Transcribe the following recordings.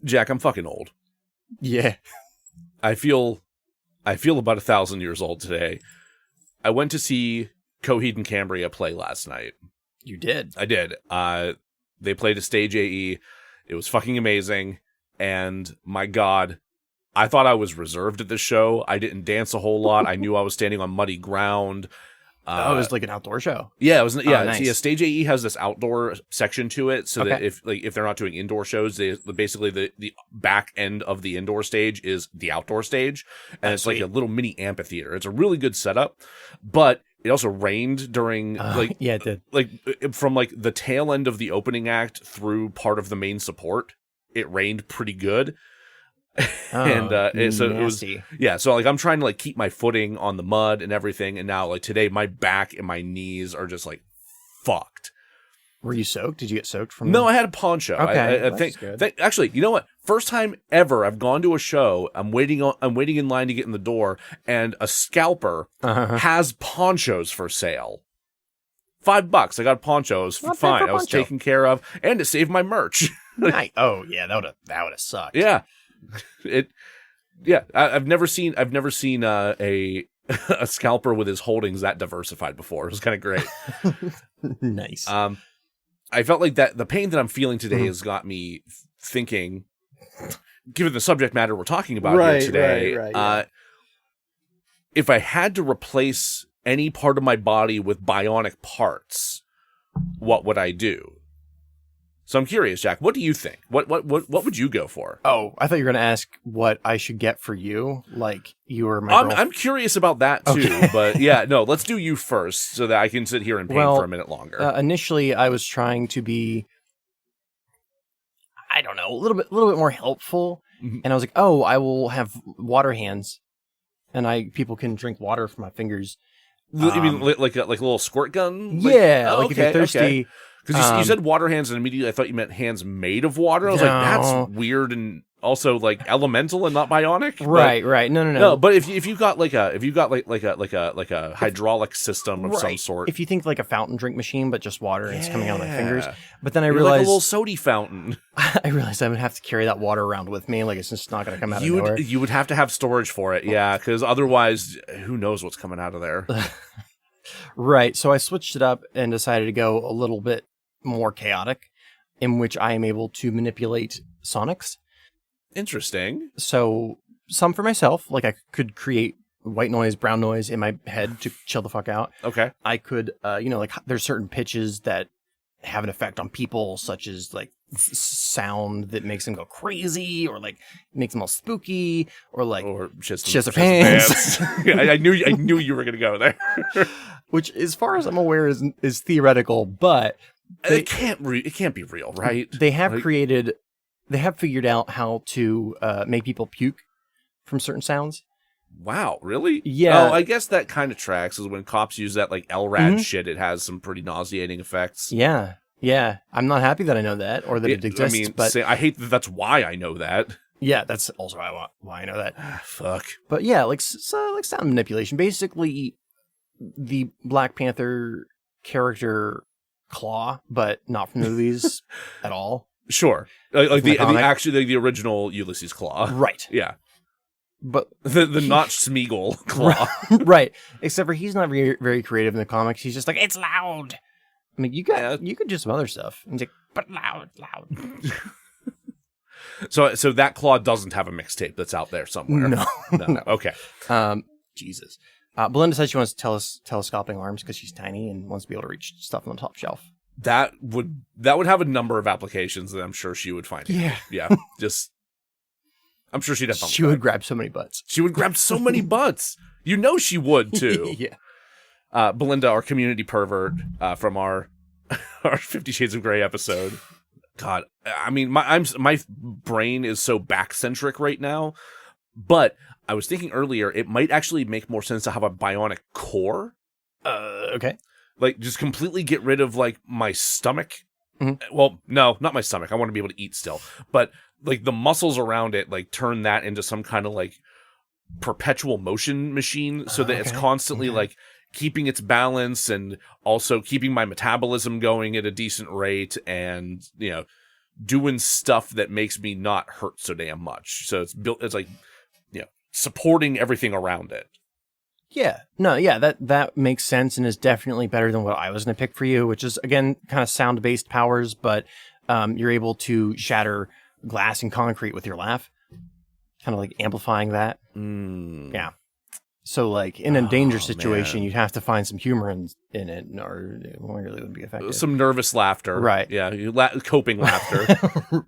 Jack, I'm fucking old. Yeah. I feel about 1,000 years old today. I went to see Coheed and Cambria play last night. You did? I did. They played a stage AE. It was fucking amazing. And my God, I thought I was reserved at this show. I didn't dance a whole lot. I knew I was standing on muddy ground. It was like an outdoor show. Yeah, it was. Yeah, nice. See, Stage AE has this outdoor section to it, so Okay. that if they're not doing indoor shows, basically the back end of the indoor stage is the outdoor stage, and it's like a little mini amphitheater. It's a really good setup, but it also rained during yeah, it did. like from like the tail end of the opening act through part of the main support. It rained pretty good. And so it was, yeah, so like I'm trying to like keep my footing on the mud and everything, and now like today my back and my knees are just like fucked. Were you soaked? Did you get soaked from? No, I had a poncho. Okay, I think actually, you know what? First time ever I've gone to a show. I'm waiting in line to get in the door, and a scalper has ponchos for sale. $5. I got a poncho. It was fine. I was taken care of, and it saved my merch. Nice. Oh yeah, that would have sucked. Yeah. I've never seen a scalper with his holdings that diversified before. It was kind of great. Nice. I felt like that the pain that I'm feeling today has got me thinking, given the subject matter we're talking about here today, right, if I had to replace any part of my body with bionic parts, what would I do? So I'm curious, Jack. What do you think? What would you go for? Oh, I thought you were going to ask what I should get for you. Like you were my girlfriend. I'm curious about that too. Okay. But yeah, no. Let's do you first, so that I can sit here and pain for a minute longer. Initially, I was trying to be, I don't know, a little bit more helpful, and I was like, oh, I will have water hands, and people can drink water from my fingers. You mean like a little squirt gun? Yeah, if you're thirsty. Okay. Because you said water hands, and immediately I thought you meant hands made of water. I was like, that's weird, and also like elemental and not bionic. Right. No. But if you got like a hydraulic system of some sort. If you think like a fountain drink machine, but just water and it's coming out of my fingers. But then I You're realized like a little sody fountain. I realized I would have to carry that water around with me. Like it's just not going to come out of nowhere. You would have to have storage for it, yeah, because otherwise, who knows what's coming out of there. Right. So I switched it up and decided to go a little bit more chaotic, in which I am able to manipulate sonics. Interesting. So some for myself, like I could create white noise, brown noise in my head to chill the fuck out. Okay. I could, like there's certain pitches that have an effect on people, such as like sound that makes them go crazy, or like makes them all spooky, or like shits their pants. I knew you were gonna go there. Which, as far as I'm aware, is theoretical, but it can't be real, right? They have figured out how to make people puke from certain sounds. Wow, really? Yeah. Oh, I guess that kind of tracks, is when cops use that like LRAD shit, it has some pretty nauseating effects. Yeah. I'm not happy that I know that, or that it exists. But I hate that that's why I know that. Yeah, that's also why I know that. Fuck. But yeah, like sound manipulation. Basically, the Black Panther character Claw, but not from the movies at all. Sure, like the original Ulysses Claw. Right. Yeah. But the not Smeagol Claw. Right. Except for he's not very, very creative in the comics. He's just like, it's loud. I mean, you could do some other stuff. And he's like, but loud. So that Claw doesn't have a mixtape that's out there somewhere. No. Okay. Jesus. Belinda says she wants telescoping arms because she's tiny and wants to be able to reach stuff on the top shelf. That would have a number of applications that I'm sure she would find. Yeah. Just, I'm sure she'd have fun. She would grab so many butts. She would grab so many butts. You know she would too. Yeah. Belinda, our community pervert from our 50 Shades of Grey episode. God, I mean, my brain is so back-centric right now, but I was thinking earlier, it might actually make more sense to have a bionic core. Okay. Like, just completely get rid of, like, my stomach. Mm-hmm. Well, no, not my stomach. I want to be able to eat still. But, like, the muscles around it, like, turn that into some kind of, like, perpetual motion machine so that it's constantly, like, keeping its balance and also keeping my metabolism going at a decent rate and, doing stuff that makes me not hurt so damn much. So it's like, supporting everything around it. Yeah. No, yeah, that makes sense and is definitely better than what I was going to pick for you, which is, again, kind of sound-based powers, but you're able to shatter glass and concrete with your laugh. Kind of like amplifying that. Yeah. So, like, in a dangerous situation, you'd have to find some humor in it, or it really wouldn't be effective. Some nervous laughter. Right. Yeah, coping laughter.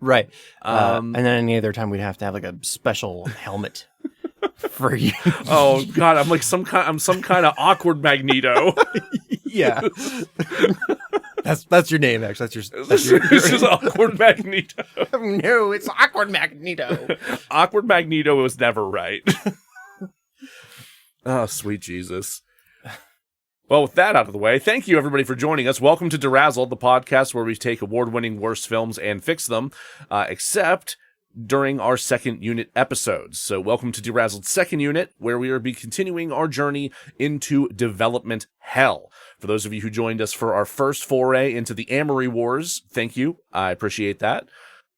Right. And then any other time, we'd have to have, like, a special helmet for you. Oh, God, I'm some kind of awkward Magneto. Yeah. That's your name, actually. This is awkward Magneto. No, it's awkward Magneto. Awkward Magneto was never right. Oh, sweet Jesus. Well, with that out of the way, thank you, everybody, for joining us. Welcome to DeRazzled, the podcast where we take award-winning worst films and fix them, except during our second unit episodes. So welcome to DeRazzled's second unit, where we will be continuing our journey into development hell. For those of you who joined us for our first foray into the Amory Wars, thank you. I appreciate that.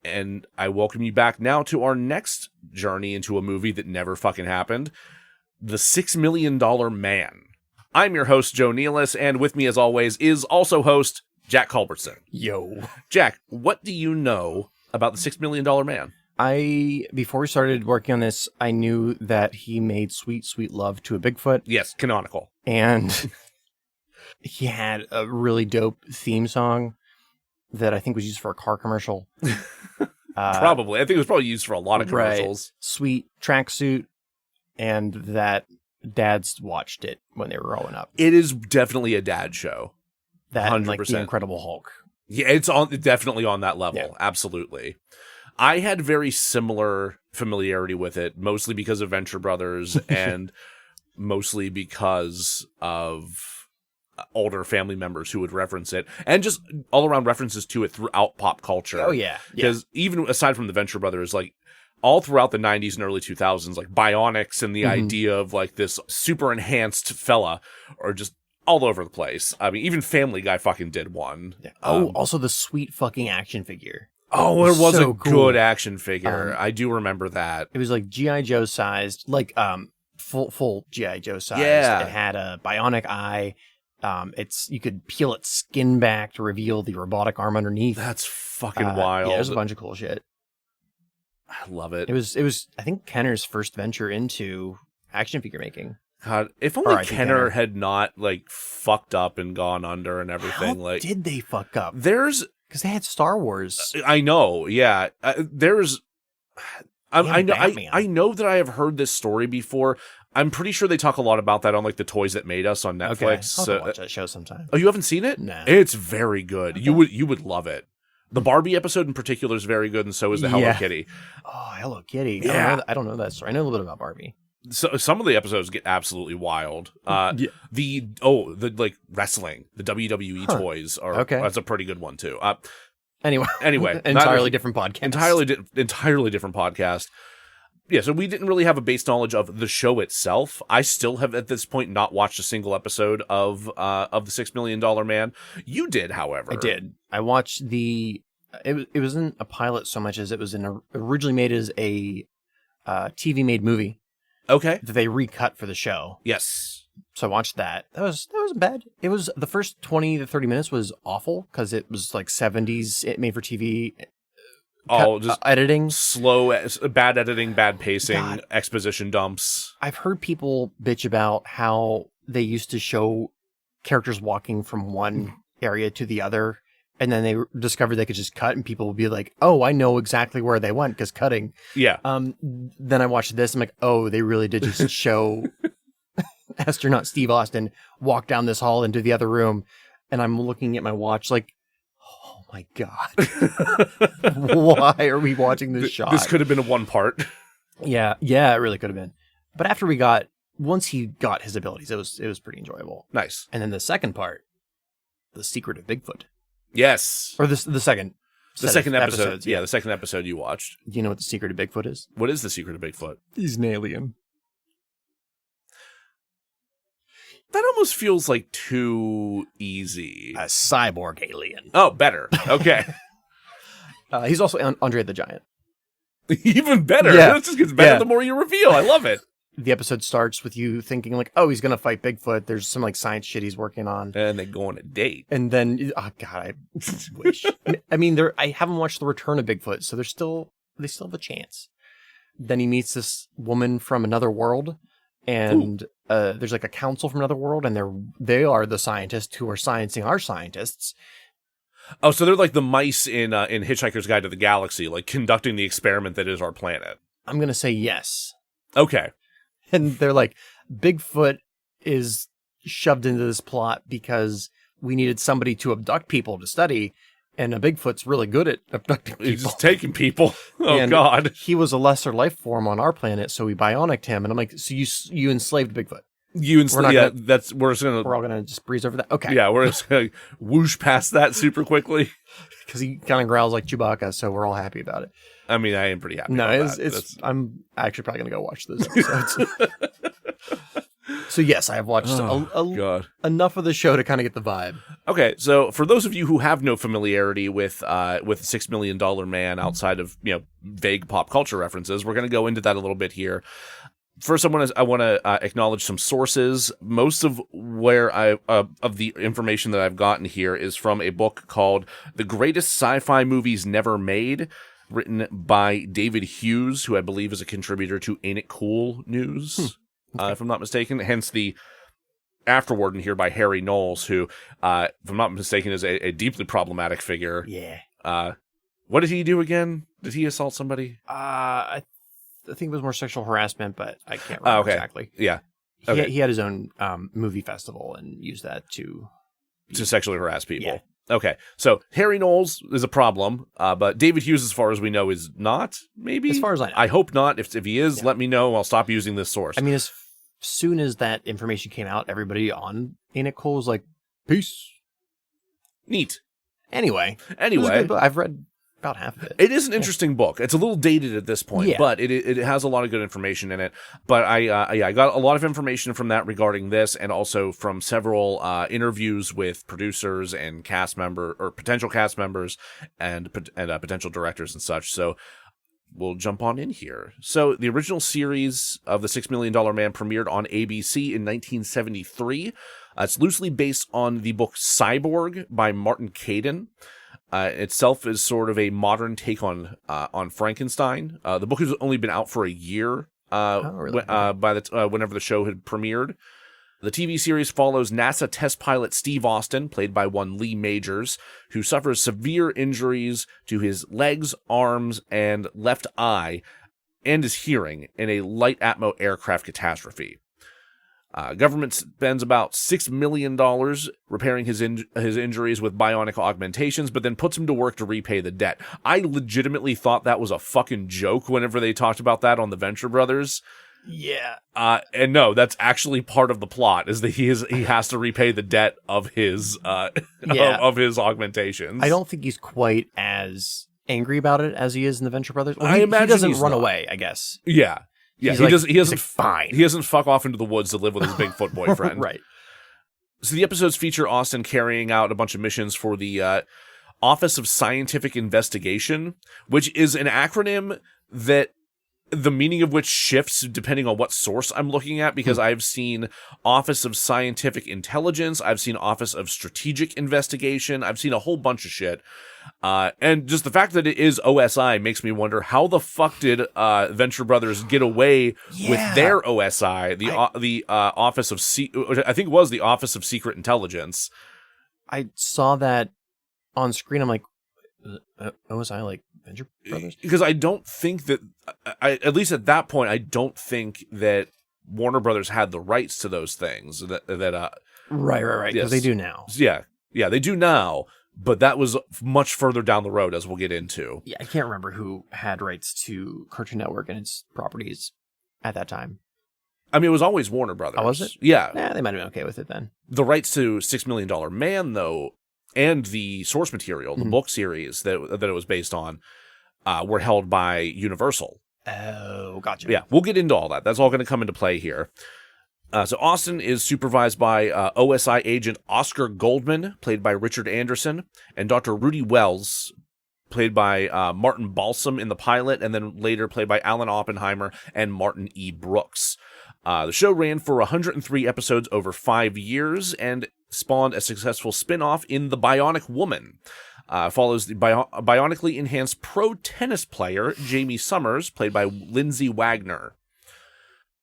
And I welcome you back now to our next journey into a movie that never fucking happened. The $6 Million Man. I'm your host, Joe Nealis, and with me, as always, is also host Jack Culbertson. Yo. Jack, what do you know about the $6 Million Man? Before we started working on this, I knew that he made Sweet, Sweet Love to a Bigfoot. Yes, canonical. And he had a really dope theme song that I think was used for a car commercial. Probably. I think it was probably used for a lot of commercials. Right. Sweet tracksuit. And that dads watched it when they were growing up. It is definitely a dad show. That 100%. And like the Incredible Hulk. Yeah, it's definitely on that level. Yeah. Absolutely. I had very similar familiarity with it, mostly because of Venture Brothers and mostly because of older family members who would reference it, and just all around references to it throughout pop culture. Oh, yeah. Because even aside from the Venture Brothers, like, all throughout the 90s and early 2000s, like Bionics and the idea of like this super enhanced fella are just all over the place. I mean, even Family Guy fucking did one. Yeah. Oh, also the sweet fucking action figure. Oh, it was so a good action figure. I do remember that. It was like G.I. Joe sized, like full G.I. Joe sized. Yeah. It had a bionic eye. You could peel its skin back to reveal the robotic arm underneath. That's fucking wild. Yeah, there's a bunch of cool shit. I love it. It was I think Kenner's first venture into action figure making. God, if only Kenner had not like fucked up and gone under and everything. How like, did they fuck up? Because they had Star Wars. I know, yeah. I know that I have heard this story before. I'm pretty sure they talk a lot about that on like the Toys That Made Us on Netflix. Okay. I'll watch that show sometime. Oh, you haven't seen it? No. It's very good. Okay. You would love it. The Barbie episode in particular is very good, and so is the Hello Kitty. Oh, Hello Kitty. Yeah. I don't know that story. I know a little bit about Barbie. So some of the episodes get absolutely wild. The like wrestling, the WWE toys are that's a pretty good one too. Anyway, entirely different podcast. Entirely different podcast. Yeah, so we didn't really have a base knowledge of the show itself. I still have at this point not watched a single episode of the $6 Million Man. You did, however. I did. I watched it wasn't a pilot so much as it was originally made as a TV made movie. Okay. That they recut for the show. Yes. So I watched that. That wasn't bad. It was the first 20 to 30 minutes was awful because it was like 70s. It made for TV. Just editing, slow, bad editing, bad pacing, exposition dumps. I've heard people bitch about how they used to show characters walking from one area to the other, and then they discovered they could just cut, and people would be like, "Oh, I know exactly where they went because cutting." Yeah. Then I watched this. I'm like, "Oh, they really did just show astronaut Steve Austin walk down this hall into the other room," and I'm looking at my watch like, my God. Why are we watching this shot? This could have been a one part. Yeah, it really could have been. But once he got his abilities, it was pretty enjoyable. Nice. And then the second part, The Secret of Bigfoot. Yes. Or the second. The second episode. Episodes, yeah, the second episode you watched. Do you know what The Secret of Bigfoot is? What is The Secret of Bigfoot? He's an alien. That almost feels like too easy. A cyborg alien. Oh, better. Okay. He's also Andre the Giant. Even better. Yeah. This just gets better the more you reveal. I love it. The episode starts with you thinking like, oh, he's going to fight Bigfoot. There's some like science shit he's working on. And they go on a date. And then, oh God, I wish. I mean, I haven't watched The Return of Bigfoot, so they still have a chance. Then he meets this woman from another world, and there's like a council from another world, and they are the scientists who are sciencing our scientists. Oh, so they're like the mice in Hitchhiker's Guide to the Galaxy, like conducting the experiment that is our planet. I'm going to say yes. Okay. And they're like, Bigfoot is shoved into this plot because we needed somebody to abduct people to study, and a Bigfoot's really good at abducting people. He's just taking people. Oh, and God. He was a lesser life form on our planet, so we bionic'd him. And I'm like, so you enslaved Bigfoot? We're all gonna just breeze over that. Okay. Yeah, we're just gonna whoosh past that super quickly because he kind of growls like Chewbacca, so we're all happy about it. I mean, I am pretty happy. No, I'm actually probably gonna go watch those episodes. So yes, I have watched enough of the show to kind of get the vibe. Okay, so for those of you who have no familiarity with $6 Million Man outside of vague pop culture references, we're gonna go into that a little bit here. First, I want to acknowledge some sources. Most of of the information that I've gotten here is from a book called "The Greatest Sci-Fi Movies Never Made," written by David Hughes, who I believe is a contributor to Ain't It Cool News, if I'm not mistaken. Hence the afterword in here by Harry Knowles, who, if I'm not mistaken, is a deeply problematic figure. Yeah. What did he do again? Did he assault somebody? I think it was more sexual harassment, but I can't remember exactly. Yeah. Okay. He had his own movie festival and used that to sexually harass people. Yeah. Okay. So Harry Knowles is a problem, but David Hughes, as far as we know, is not, maybe? As far as I know. I hope not. If he is, let me know. I'll stop using this source. I mean, as soon as that information came out, everybody on Ain't It Cool was like, peace. Neat. Anyway. I've read about half of it. It is an interesting book. It's a little dated at this point, but it has a lot of good information in it. But I got a lot of information from that regarding this, and also from several interviews with producers and potential cast members and potential directors and such. So we'll jump on in here. So the original series of The $6 Million Man premiered on ABC in 1973. It's loosely based on the book Cyborg by Martin Caidin. Itself is sort of a modern take on Frankenstein. The book has only been out for a year whenever the show had premiered. The TV series follows NASA test pilot Steve Austin, played by one Lee Majors, who suffers severe injuries to his legs, arms, and left eye, and his hearing in a light atmo aircraft catastrophe. Government spends about $6 million repairing his injuries with bionic augmentations, but then puts him to work to repay the debt. I legitimately thought that was a fucking joke whenever they talked about that on the Venture Brothers. Yeah. And no, that's actually part of the plot, is that he has to repay the debt of his of his augmentations. I don't think he's quite as angry about it as he is in the Venture Brothers. Well, I imagine he doesn't run away, I guess. Yeah. Yeah, he doesn't fine. He doesn't fuck off into the woods to live with his Bigfoot boyfriend. Right. So the episodes feature Austin carrying out a bunch of missions for the Office of Scientific Investigation, which is an acronym that the meaning of which shifts depending on what source I'm looking at, because I've seen Office of Scientific Intelligence, I've seen Office of Strategic Investigation, I've seen a whole bunch of shit. And just the fact that it is OSI makes me wonder, how the fuck did Venture Brothers get away with their OSI, the Office of I think it was the Office of Secret Intelligence. I saw that on screen. I'm like, OSI like Venture Brothers? Because I don't think that, at least at that point, I don't think that Warner Brothers had the rights to those things. Right. Because they do now. Yeah, they do now. But that was much further down the road, as we'll get into. Yeah, I can't remember who had rights to Cartoon Network and its properties at that time. I mean, it was always Warner Brothers. Oh, was it? Yeah. They might have been okay with it then. The rights to $6 Million Man, though, and the source material, the book series that it was based on, were held by Universal. Oh, gotcha. Yeah, we'll get into all that. That's all going to come into play here. So Austin is supervised by OSI agent Oscar Goldman, played by Richard Anderson, and Dr. Rudy Wells, played by Martin Balsam in the pilot, and then later played by Alan Oppenheimer and Martin E. Brooks. The show ran for 103 episodes over 5 years and spawned a successful spin-off in The Bionic Woman. Follows the bionically enhanced pro tennis player Jamie Summers, played by Lindsay Wagner.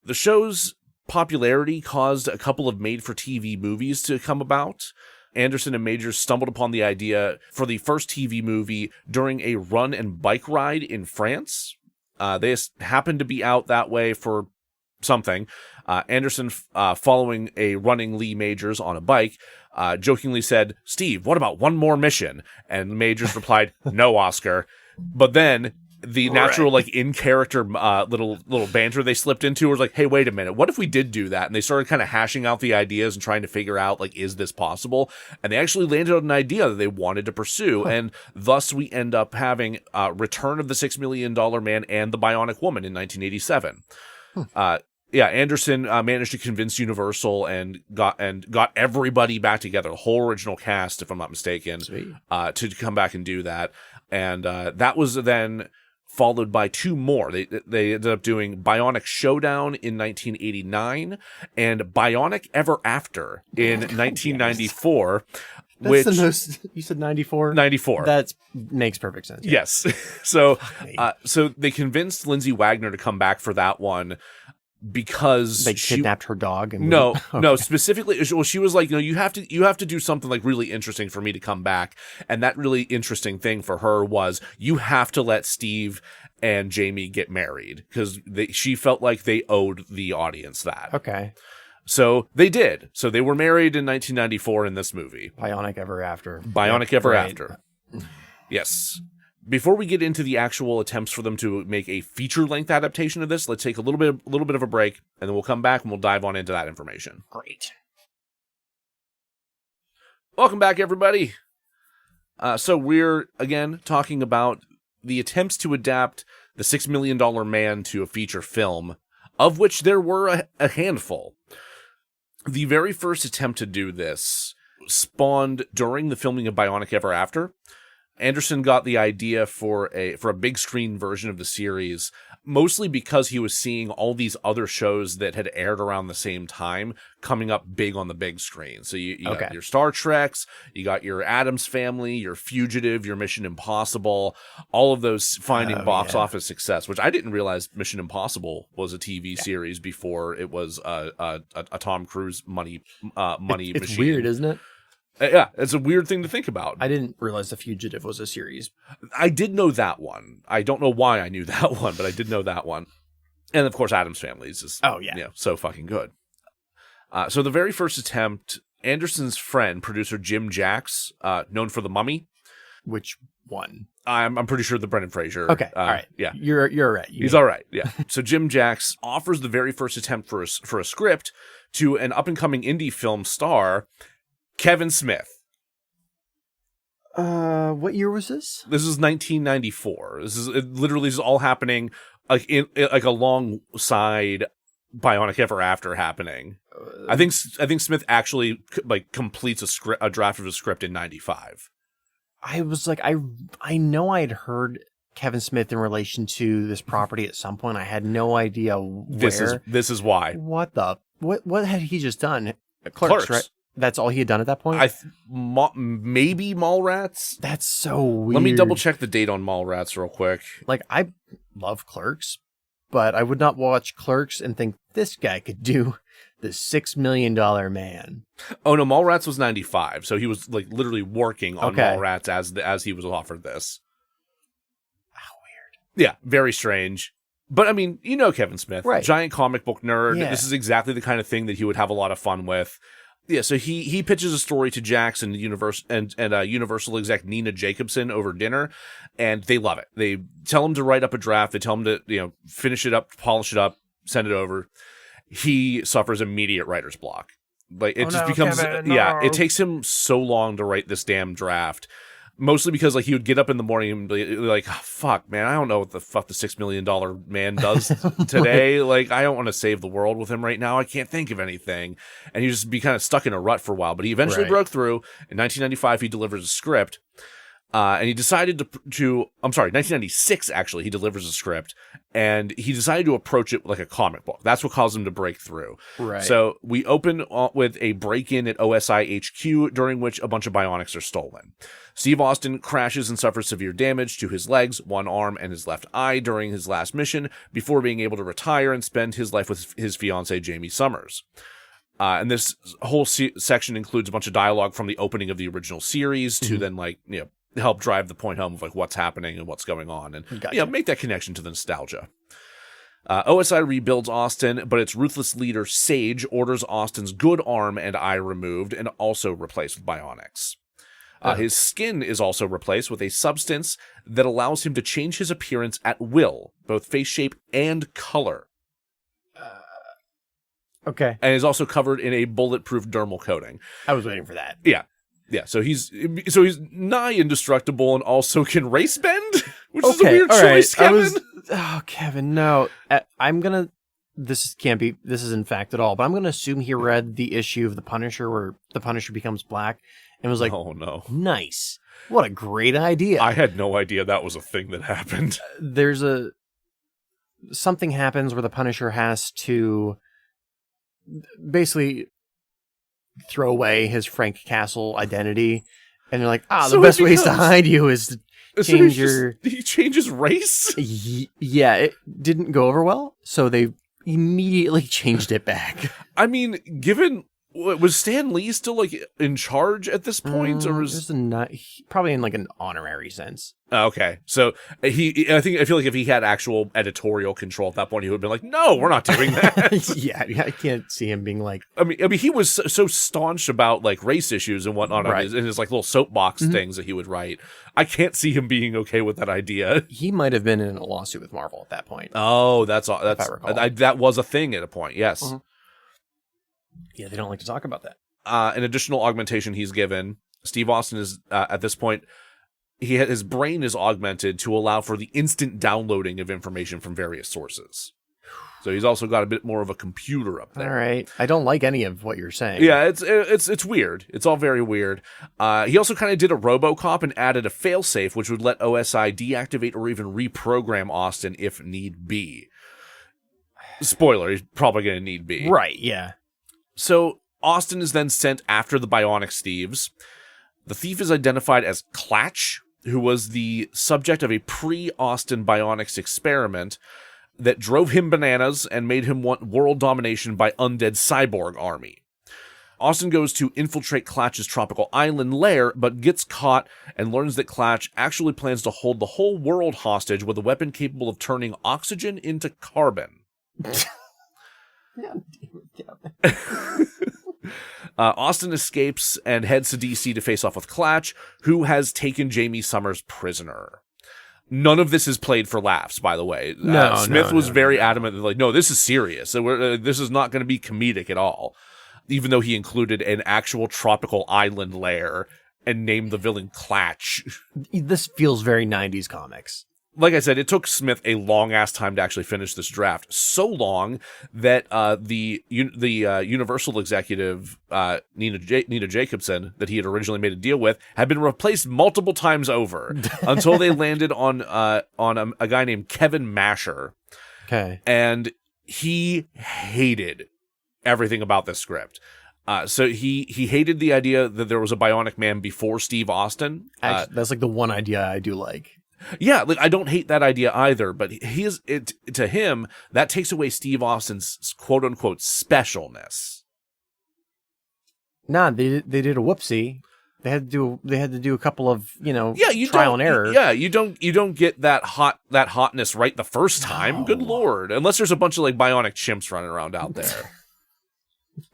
The show's popularity caused a couple of made-for-TV movies to come about. Anderson and Majors stumbled upon the idea for the first TV movie during a run and bike ride in France. They happened to be out that way for something. Anderson, following a running Lee Majors on a bike, jokingly said, "Steve, what about one more mission?" And Majors replied, "No, Oscar." But then the natural, like, in-character little banter they slipped into was like, hey, wait a minute, what if we did do that? And they started kind of hashing out the ideas and trying to figure out, like, is this possible? And they actually landed on an idea that they wanted to pursue, and thus we end up having Return of the $6 Million Man and The Bionic Woman in 1987. Anderson managed to convince Universal and got everybody back together, the whole original cast, if I'm not mistaken, to come back and do that. And that was then followed by 2 more. They ended up doing Bionic Showdown in 1989 and Bionic Ever After in 1994. That's the most. You said 94? 94. That makes perfect sense. Yeah. Yes. So they convinced Lindsay Wagner to come back for that one because they kidnapped her dog. And no, specifically, well, she was like, you have to do something like really interesting for me to come back. And that really interesting thing for her was you have to let Steve and Jamie get married because she felt like they owed the audience that. Okay. So they did. So they were married in 1994 in this movie. Bionic Ever After. Bionic Ever After. Yes. Before we get into the actual attempts for them to make a feature-length adaptation of this, let's take a little bit of a break, and then we'll come back and we'll dive on into that information. Great. Welcome back, everybody. So we're, again, talking about the attempts to adapt The $6 Million Man to a feature film, of which there were a handful. The very first attempt to do this spawned during the filming of Bionic Ever After. Anderson got the idea for a big screen version of the series, mostly because he was seeing all these other shows that had aired around the same time coming up big on the big screen. So you got your Star Treks, you got your Addams Family, your Fugitive, your Mission Impossible, all of those finding box office success, which I didn't realize Mission Impossible was a TV series before it was a Tom Cruise money machine. It's weird, isn't it? Yeah, it's a weird thing to think about. I didn't realize The Fugitive was a series. I did know that one. I don't know why I knew that one, but I did know that one. And of course, Addams Family is just, so fucking good. So the very first attempt, Anderson's friend, producer Jim Jacks, known for The Mummy. Which one? I'm pretty sure the Brendan Fraser. Okay, all right. Yeah, you're all right. He's all right. Yeah. So Jim Jacks offers the very first attempt for a script to an up and coming indie film star, Kevin Smith. What year was this? This is 1994. This is all happening like alongside Bionic Ever After happening. I think Smith actually like completes a draft of a script in 95. I was like, I know I'd heard Kevin Smith in relation to this property at some point. I had no idea where. This is why. What had he just done? Clerks, right? That's all he had done at that point? Maybe Mallrats? That's so weird. Let me double check the date on Mallrats real quick. Like, I love Clerks, but I would not watch Clerks and think this guy could do the $6 Million Man. Oh, no, Mallrats was 95, so he was like literally working on Mallrats as he was offered this. How weird. Yeah, very strange. But, I mean, Kevin Smith, right? Giant comic book nerd. Yeah. This is exactly the kind of thing that he would have a lot of fun with. Yeah, so he pitches a story to Jax and Universal exec Nina Jacobson over dinner, and they love it. They tell him to write up a draft. They tell him to finish it up, polish it up, send it over. He suffers immediate writer's block. Like it becomes Kevin, no. It takes him so long to write this damn draft. Mostly because like he would get up in the morning and be like, oh, fuck, man, I don't know what the fuck the $6 Million Man does today. Like, I don't want to save the world with him right now. I can't think of anything. And he'd just be kind of stuck in a rut for a while. But he eventually broke through. In 1995, he delivers a script. And he decided to 1996, actually, he delivers a script, and he decided to approach it like a comic book. That's what caused him to break through. Right. So we open with a break-in at OSI HQ, during which a bunch of bionics are stolen. Steve Austin crashes and suffers severe damage to his legs, one arm, and his left eye during his last mission, before being able to retire and spend his life with his fiancée, Jamie Summers. And this whole section includes a bunch of dialogue from the opening of the original series to then, help drive the point home of what's happening and what's going on, and make that connection to the nostalgia. OSI rebuilds Austin, but its ruthless leader Sage orders Austin's good arm and eye removed and also replaced with bionics. His skin is also replaced with a substance that allows him to change his appearance at will, both face shape and color. Okay. And is also covered in a bulletproof dermal coating. I was waiting for that. Yeah. Yeah, so he's nigh indestructible and also can race bend, which is a weird choice, Kevin. Kevin, no. This isn't fact at all, but I'm gonna assume he read the issue of The Punisher where the Punisher becomes black and was like, "Oh no, nice! What a great idea!" I had no idea that was a thing that happened. Something happens where the Punisher has to basically throw away his Frank Castle identity, and they're like, the best ways to hide you is to change he changes race? Yeah, it didn't go over well, so they immediately changed it back. I mean, was Stan Lee still in charge at this point, or was probably in an honorary sense? Okay, so I feel like if he had actual editorial control at that point, he would have been like, "No, we're not doing that." Yeah, I can't see him being like. I mean, he was so staunch about race issues and whatnot, right, in his little soapbox things that he would write. I can't see him being okay with that idea. He might have been in a lawsuit with Marvel at that point. Oh, that's that was a thing at a point. Yes. Mm-hmm. Yeah, they don't like to talk about that. An additional augmentation he's given. Steve Austin is at this point. His brain is augmented to allow for the instant downloading of information from various sources. So he's also got a bit more of a computer up there. All right. I don't like any of what you're saying. Yeah, it's weird. It's all very weird. He also kind of did a RoboCop and added a failsafe, which would let OSI deactivate or even reprogram Austin if need be. Spoiler, he's probably going to need be. Right, yeah. So Austin is then sent after the Bionic thieves. The thief is identified as Clatch, who was the subject of a pre-Austin Bionics experiment that drove him bananas and made him want world domination by undead cyborg army. Austin goes to infiltrate Clatch's tropical island lair, but gets caught and learns that Clatch actually plans to hold the whole world hostage with a weapon capable of turning oxygen into carbon. Austin escapes and heads to DC to face off with Clatch, who has taken Jamie Summers prisoner. None of this is played for laughs, by the way. Smith was very adamant that, no, this is serious. This is not going to be comedic at all. Even though he included an actual tropical island lair and named the villain Clatch. This feels very 90s comics. Like I said, it took Smith a long-ass time to actually finish this draft. So long that the Universal executive, Nina Jacobson, that he had originally made a deal with, had been replaced multiple times over until they landed on a guy named Kevin Masher. Okay. And he hated everything about this script. So he hated the idea that there was a Bionic Man before Steve Austin. Actually, that's the one idea I do like. Yeah, I don't hate that idea either, but to him, that takes away Steve Austin's quote-unquote specialness. Nah, they did a whoopsie. They had to do a couple of, trial and error. Yeah, you don't get that hotness right the first time. No. Good Lord. Unless there's a bunch of Bionic chimps running around out there.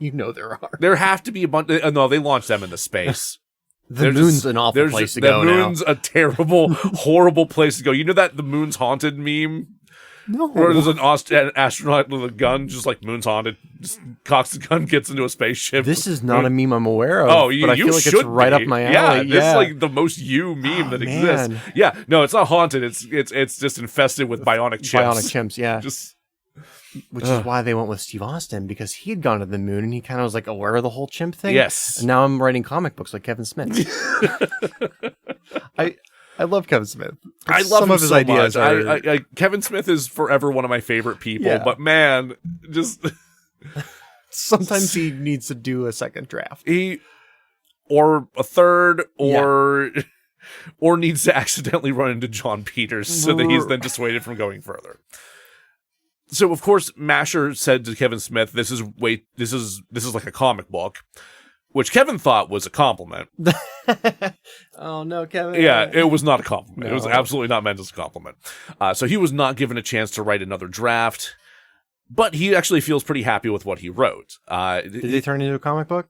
There are. There have to be a bunch. No, they launched them into space. The moon's an awful place to go now. The moon's a terrible, horrible place to go. You know that the moon's haunted meme? No. Where there's an astronaut with a gun, just moon's haunted, just cocks the gun, gets into a spaceship. This is not a meme I'm aware of. Oh, but I feel like it's right up my alley. Yeah, this is the most you meme that exists. Yeah, no, it's not haunted. It's just infested with bionic chimps. Bionic chimps, yeah. Which is why they went with Steve Austin, because he had gone to the moon and he kind of was like aware of the whole chimp thing. Yes. And now I'm writing comic books like Kevin Smith. I love Kevin Smith. I love some of his ideas. Kevin Smith is forever one of my favorite people, but man, just sometimes he needs to do a second draft. Or a third, or needs to accidentally run into John Peters so that he's then dissuaded from going further. So of course, Masher said to Kevin Smith, "This is like a comic book," which Kevin thought was a compliment. Oh no, Kevin! Yeah, it was not a compliment. No. It was absolutely not meant as a compliment. So he was not given a chance to write another draft, but he actually feels pretty happy with what he wrote. Did they turn it into a comic book?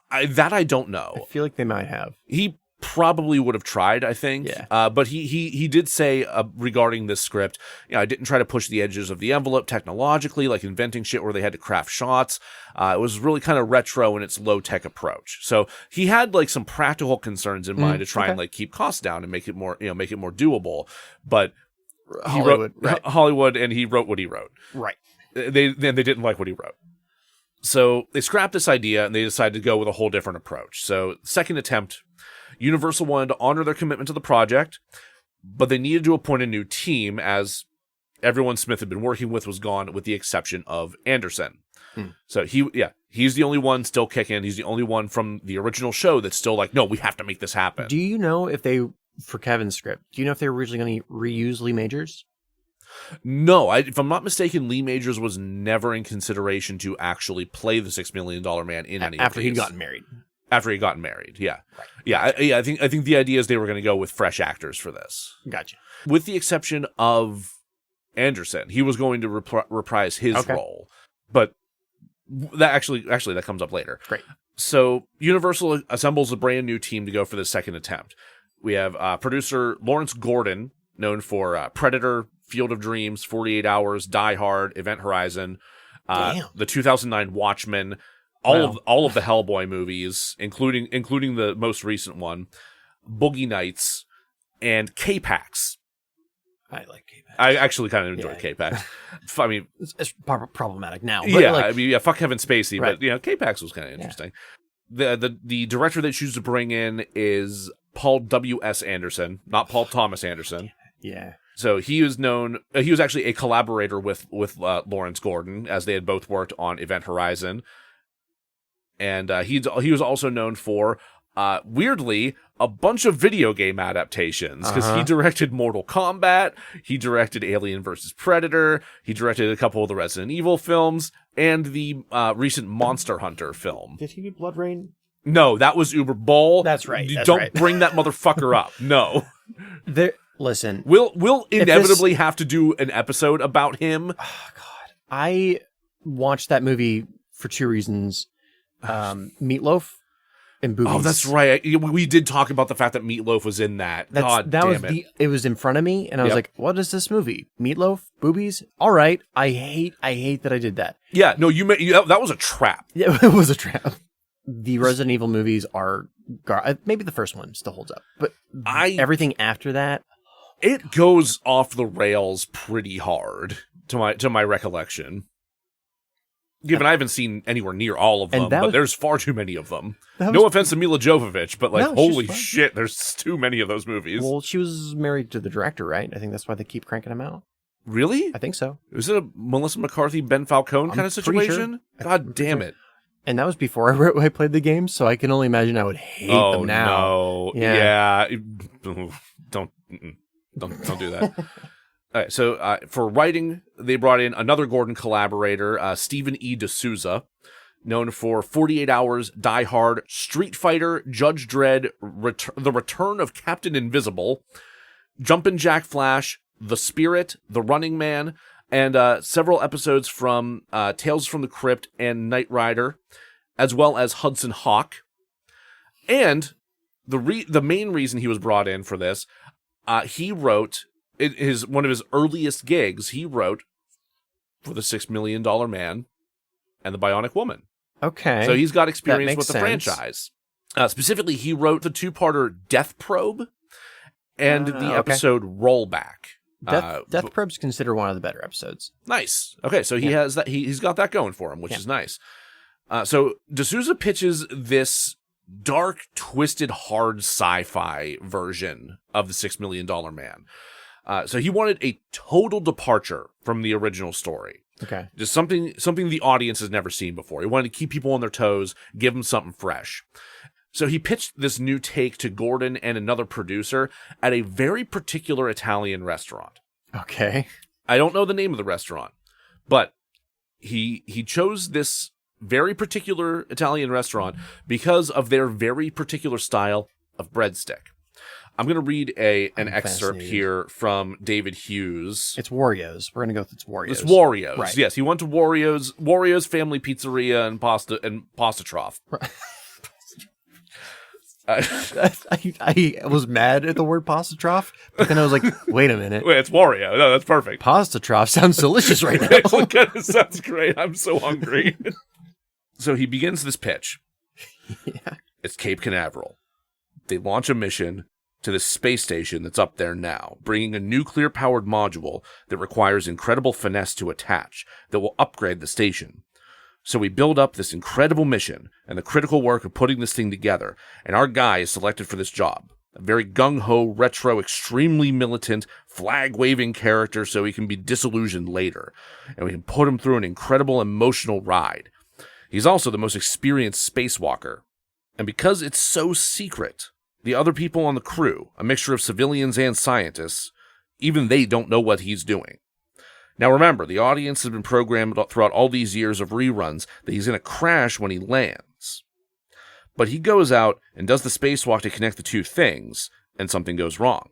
I don't know. I feel like they might have. He probably would have tried, I think. Yeah. But he did say regarding this script, I didn't try to push the edges of the envelope technologically, like inventing shit where they had to craft shots. It was really kind of retro in its low tech approach. So he had like some practical concerns in mind to try and like keep costs down and make it more doable. But Hollywood, and he wrote what he wrote. Right. They didn't like what he wrote. So they scrapped this idea and they decided to go with a whole different approach. So second attempt, Universal wanted to honor their commitment to the project, but they needed to appoint a new team as everyone Smith had been working with was gone, with the exception of Anderson. So he's the only one still kicking. He's the only one from the original show that's still like, no, we have to make this happen. Do you know if they, for Kevin's script, do you know if they were originally going to reuse Lee Majors? No, if I'm not mistaken, Lee Majors was never in consideration to actually play the $6 Million Man in any after of these. he'd gotten married. After he got married, yeah. Right. Yeah, I think the idea is they were going to go with fresh actors for this. Gotcha. With the exception of Anderson, he was going to reprise his role, but that actually that comes up later. Great. So Universal assembles a brand new team to go for the second attempt. We have producer Lawrence Gordon, known for Predator, Field of Dreams, 48 Hours, Die Hard, Event Horizon, the 2009 Watchmen. All of the Hellboy movies, including the most recent one, Boogie Nights, and K-Pax. I like K-Pax. I actually kind of enjoy K-Pax. I mean, it's problematic now. But fuck Kevin Spacey, right. But K-Pax was kind of interesting. Yeah. The director they choose to bring in is Paul W.S. Anderson, not Paul Thomas Anderson. Yeah. So he was known. He was actually a collaborator with Lawrence Gordon, as they had both worked on Event Horizon. And he was also known for, weirdly, a bunch of video game adaptations, because he directed Mortal Kombat, he directed Alien vs. Predator, he directed a couple of the Resident Evil films, and the recent Monster Hunter film. Did he do Blood Rain? No, that was Uber Bowl. That's right. Don't bring that motherfucker up. No. Listen. We'll inevitably have to do an episode about him. Oh, God. I watched that movie for two reasons. Meatloaf and Boobies. Oh, that's right. We did talk about the fact that Meatloaf was in that. It was in front of me, and I was like, "What is this movie? Meatloaf, Boobies? All right." I hate that I did that. Yeah, no, that was a trap. Yeah, it was a trap. The Resident Evil movies are maybe the first one still holds up, but everything after that, it goes off the rails pretty hard to my recollection. Given I haven't seen anywhere near all of them, but there's far too many of them. No offense to Mila Jovovich, but holy shit, there's too many of those movies. Well, she was married to the director, right? I think that's why they keep cranking them out. Really? I think so. Is it a Melissa McCarthy, Ben Falcone kind of situation? Sure. God damn it. And that was before I played the game, so I can only imagine I would hate them now. Oh, no. Yeah. Don't do that. All right, so for writing, they brought in another Gordon collaborator, Stephen E. D'Souza, known for 48 Hours, Die Hard, Street Fighter, Judge Dredd, The Return of Captain Invisible, Jumpin' Jack Flash, The Spirit, The Running Man, and several episodes from Tales from the Crypt and Knight Rider, as well as Hudson Hawk. And the main reason he was brought in for this, he wrote... one of his earliest gigs, he wrote for the $6 Million Man and the Bionic Woman. Okay. So he's got experience with the franchise. Specifically, he wrote the two-parter Death Probe and the episode Rollback. Death Probe's considered one of the better episodes. Nice. Okay, so he has that. He's got that going for him, which is nice. So D'Souza pitches this dark, twisted, hard sci-fi version of the $6 Million Man. So he wanted a total departure from the original story. Okay. Just something the audience has never seen before. He wanted to keep people on their toes, give them something fresh. So he pitched this new take to Gordon and another producer at a very particular Italian restaurant. Okay. I don't know the name of the restaurant, but he chose this very particular Italian restaurant because of their very particular style of breadstick. I'm going to read an excerpt here from David Hughes. It's Wario's. We're going to go with it's Wario's. It's Wario's. Right. Yes, he went to Wario's Family Pizzeria and Pasta Trough. Right. I was mad at the word pasta trough, but then I was like, wait a minute. Wait, it's Wario. No, that's perfect. Pasta trough sounds delicious right now. It sounds great. I'm so hungry. So he begins this pitch. Yeah. It's Cape Canaveral. They launch a mission to this space station that's up there now, bringing a nuclear-powered module that requires incredible finesse to attach that will upgrade the station. So we build up this incredible mission and the critical work of putting this thing together, and our guy is selected for this job. A very gung-ho, retro, extremely militant, flag-waving character so he can be disillusioned later, and we can put him through an incredible emotional ride. He's also the most experienced spacewalker. And because it's so secret, the other people on the crew, a mixture of civilians and scientists, even they don't know what he's doing. Now remember, the audience has been programmed throughout all these years of reruns that he's going to crash when he lands. But he goes out and does the spacewalk to connect the two things, and something goes wrong.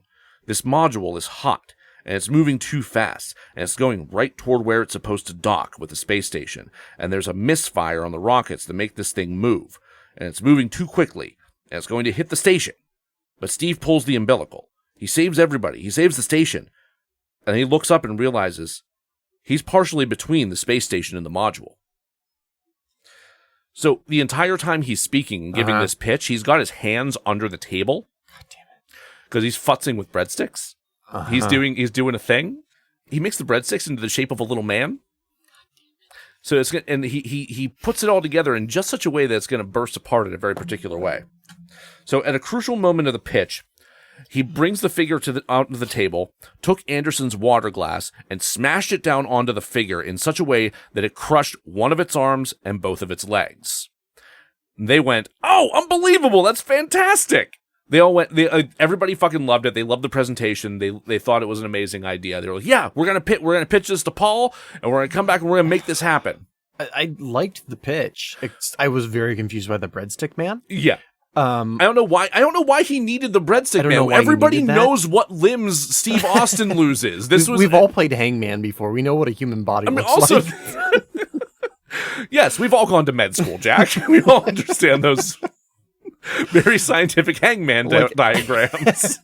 This module is hot, and it's moving too fast, and it's going right toward where it's supposed to dock with the space station, and there's a misfire on the rockets that make this thing move, and it's moving too quickly, and it's going to hit the station. But Steve pulls the umbilical. He saves everybody. He saves the station. And he looks up and realizes he's partially between the space station and the module. So the entire time he's speaking and giving this pitch, he's got his hands under the table. God damn it. Because he's futzing with breadsticks. He's doing a thing. He makes the breadsticks into the shape of a little man. So he puts it all together in just such a way that it's going to burst apart in a very particular way. So at a crucial moment of the pitch, he brings the figure onto the table, took Anderson's water glass, and smashed it down onto the figure in such a way that it crushed one of its arms and both of its legs. They went, "Oh, unbelievable! That's fantastic!" They all went. Everybody fucking loved it. They loved the presentation. They thought it was an amazing idea. They were like, "Yeah, we're gonna pitch this to Paul, and we're gonna come back and we're gonna make this happen." I liked the pitch. I was very confused by the breadstick man. Yeah. I don't know why he needed the breadstick man. Everybody knows what limbs Steve Austin loses. We've all played Hangman before. We know what a human body looks like. Yes, we've all gone to med school, Jack. We all understand those very scientific Hangman diagrams.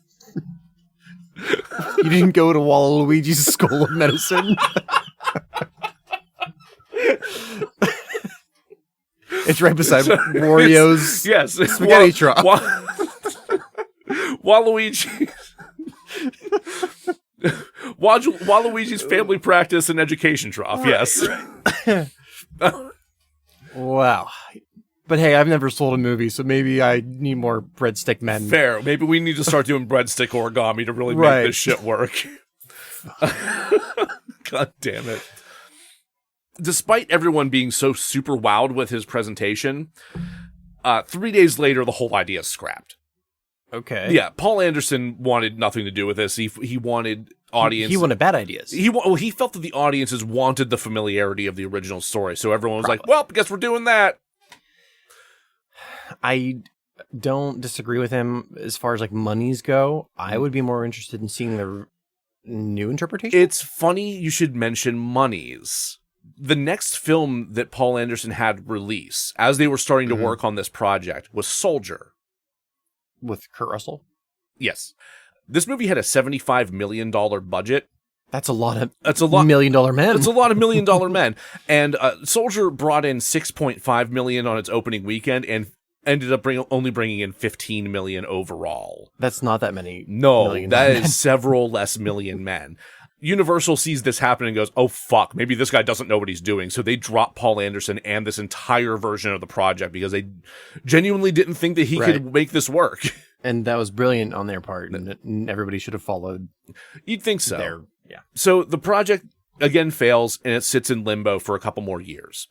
You didn't go to Waluigi's School of Medicine? It's right beside Wario's spaghetti trough. Waluigi's family practice and education trough, yes. Wow. But hey, I've never sold a movie, so maybe I need more breadstick men. Fair. Maybe we need to start doing breadstick origami to really make this shit work. God damn it. Despite everyone being so super wowed with his presentation, 3 days later, the whole idea is scrapped. Okay. Yeah, Paul Anderson wanted nothing to do with this. He wanted audience. He wanted bad ideas. He felt that the audiences wanted the familiarity of the original story, so everyone was like, well, I guess we're doing that. I don't disagree with him as far as like monies go. I would be more interested in seeing the new interpretation. It's funny you should mention monies. The next film that Paul Anderson had release, as they were starting to work on this project, was Soldier. With Kurt Russell? Yes. This movie had a $75 million budget. That's a lot of $1 million men. It's a lot of $1 million men. And Soldier brought in $6.5 million on its opening weekend and ended up only bringing in 15 million overall. That's not that many. No, that is several less million men. Universal sees this happen and goes, oh, fuck, maybe this guy doesn't know what he's doing. So they drop Paul Anderson and this entire version of the project because they genuinely didn't think that he could make this work. And that was brilliant on their part, and everybody should have followed. You'd think so. Yeah. So the project, again, fails, and it sits in limbo for a couple more years.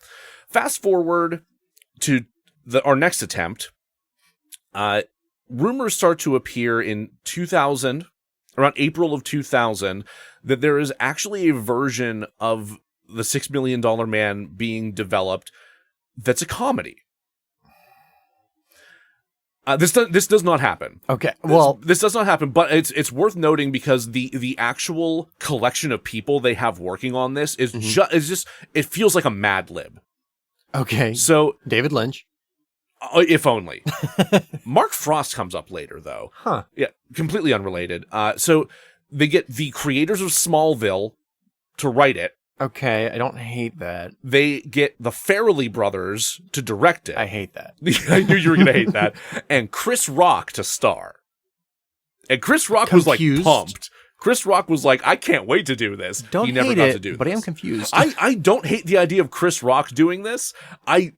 Fast forward to our next attempt. Rumors start to appear in 2000, around April of 2000, that there is actually a version of the $6 Million Man being developed that's a comedy. This does not happen. Okay, well, this does not happen, but it's worth noting because the actual collection of people they have working on this is just it feels like a Mad Lib. Okay, so David Lynch. If only. Mark Frost comes up later, though. Huh. Yeah, completely unrelated. So they get the creators of Smallville to write it. Okay, I don't hate that. They get the Farrelly brothers to direct it. I hate that. I knew you were going to hate that. And Chris Rock to star. And Chris Rock was like pumped. Chris Rock was like, I can't wait to do this. He never got to do this. But I am confused. I don't hate the idea of Chris Rock doing this. I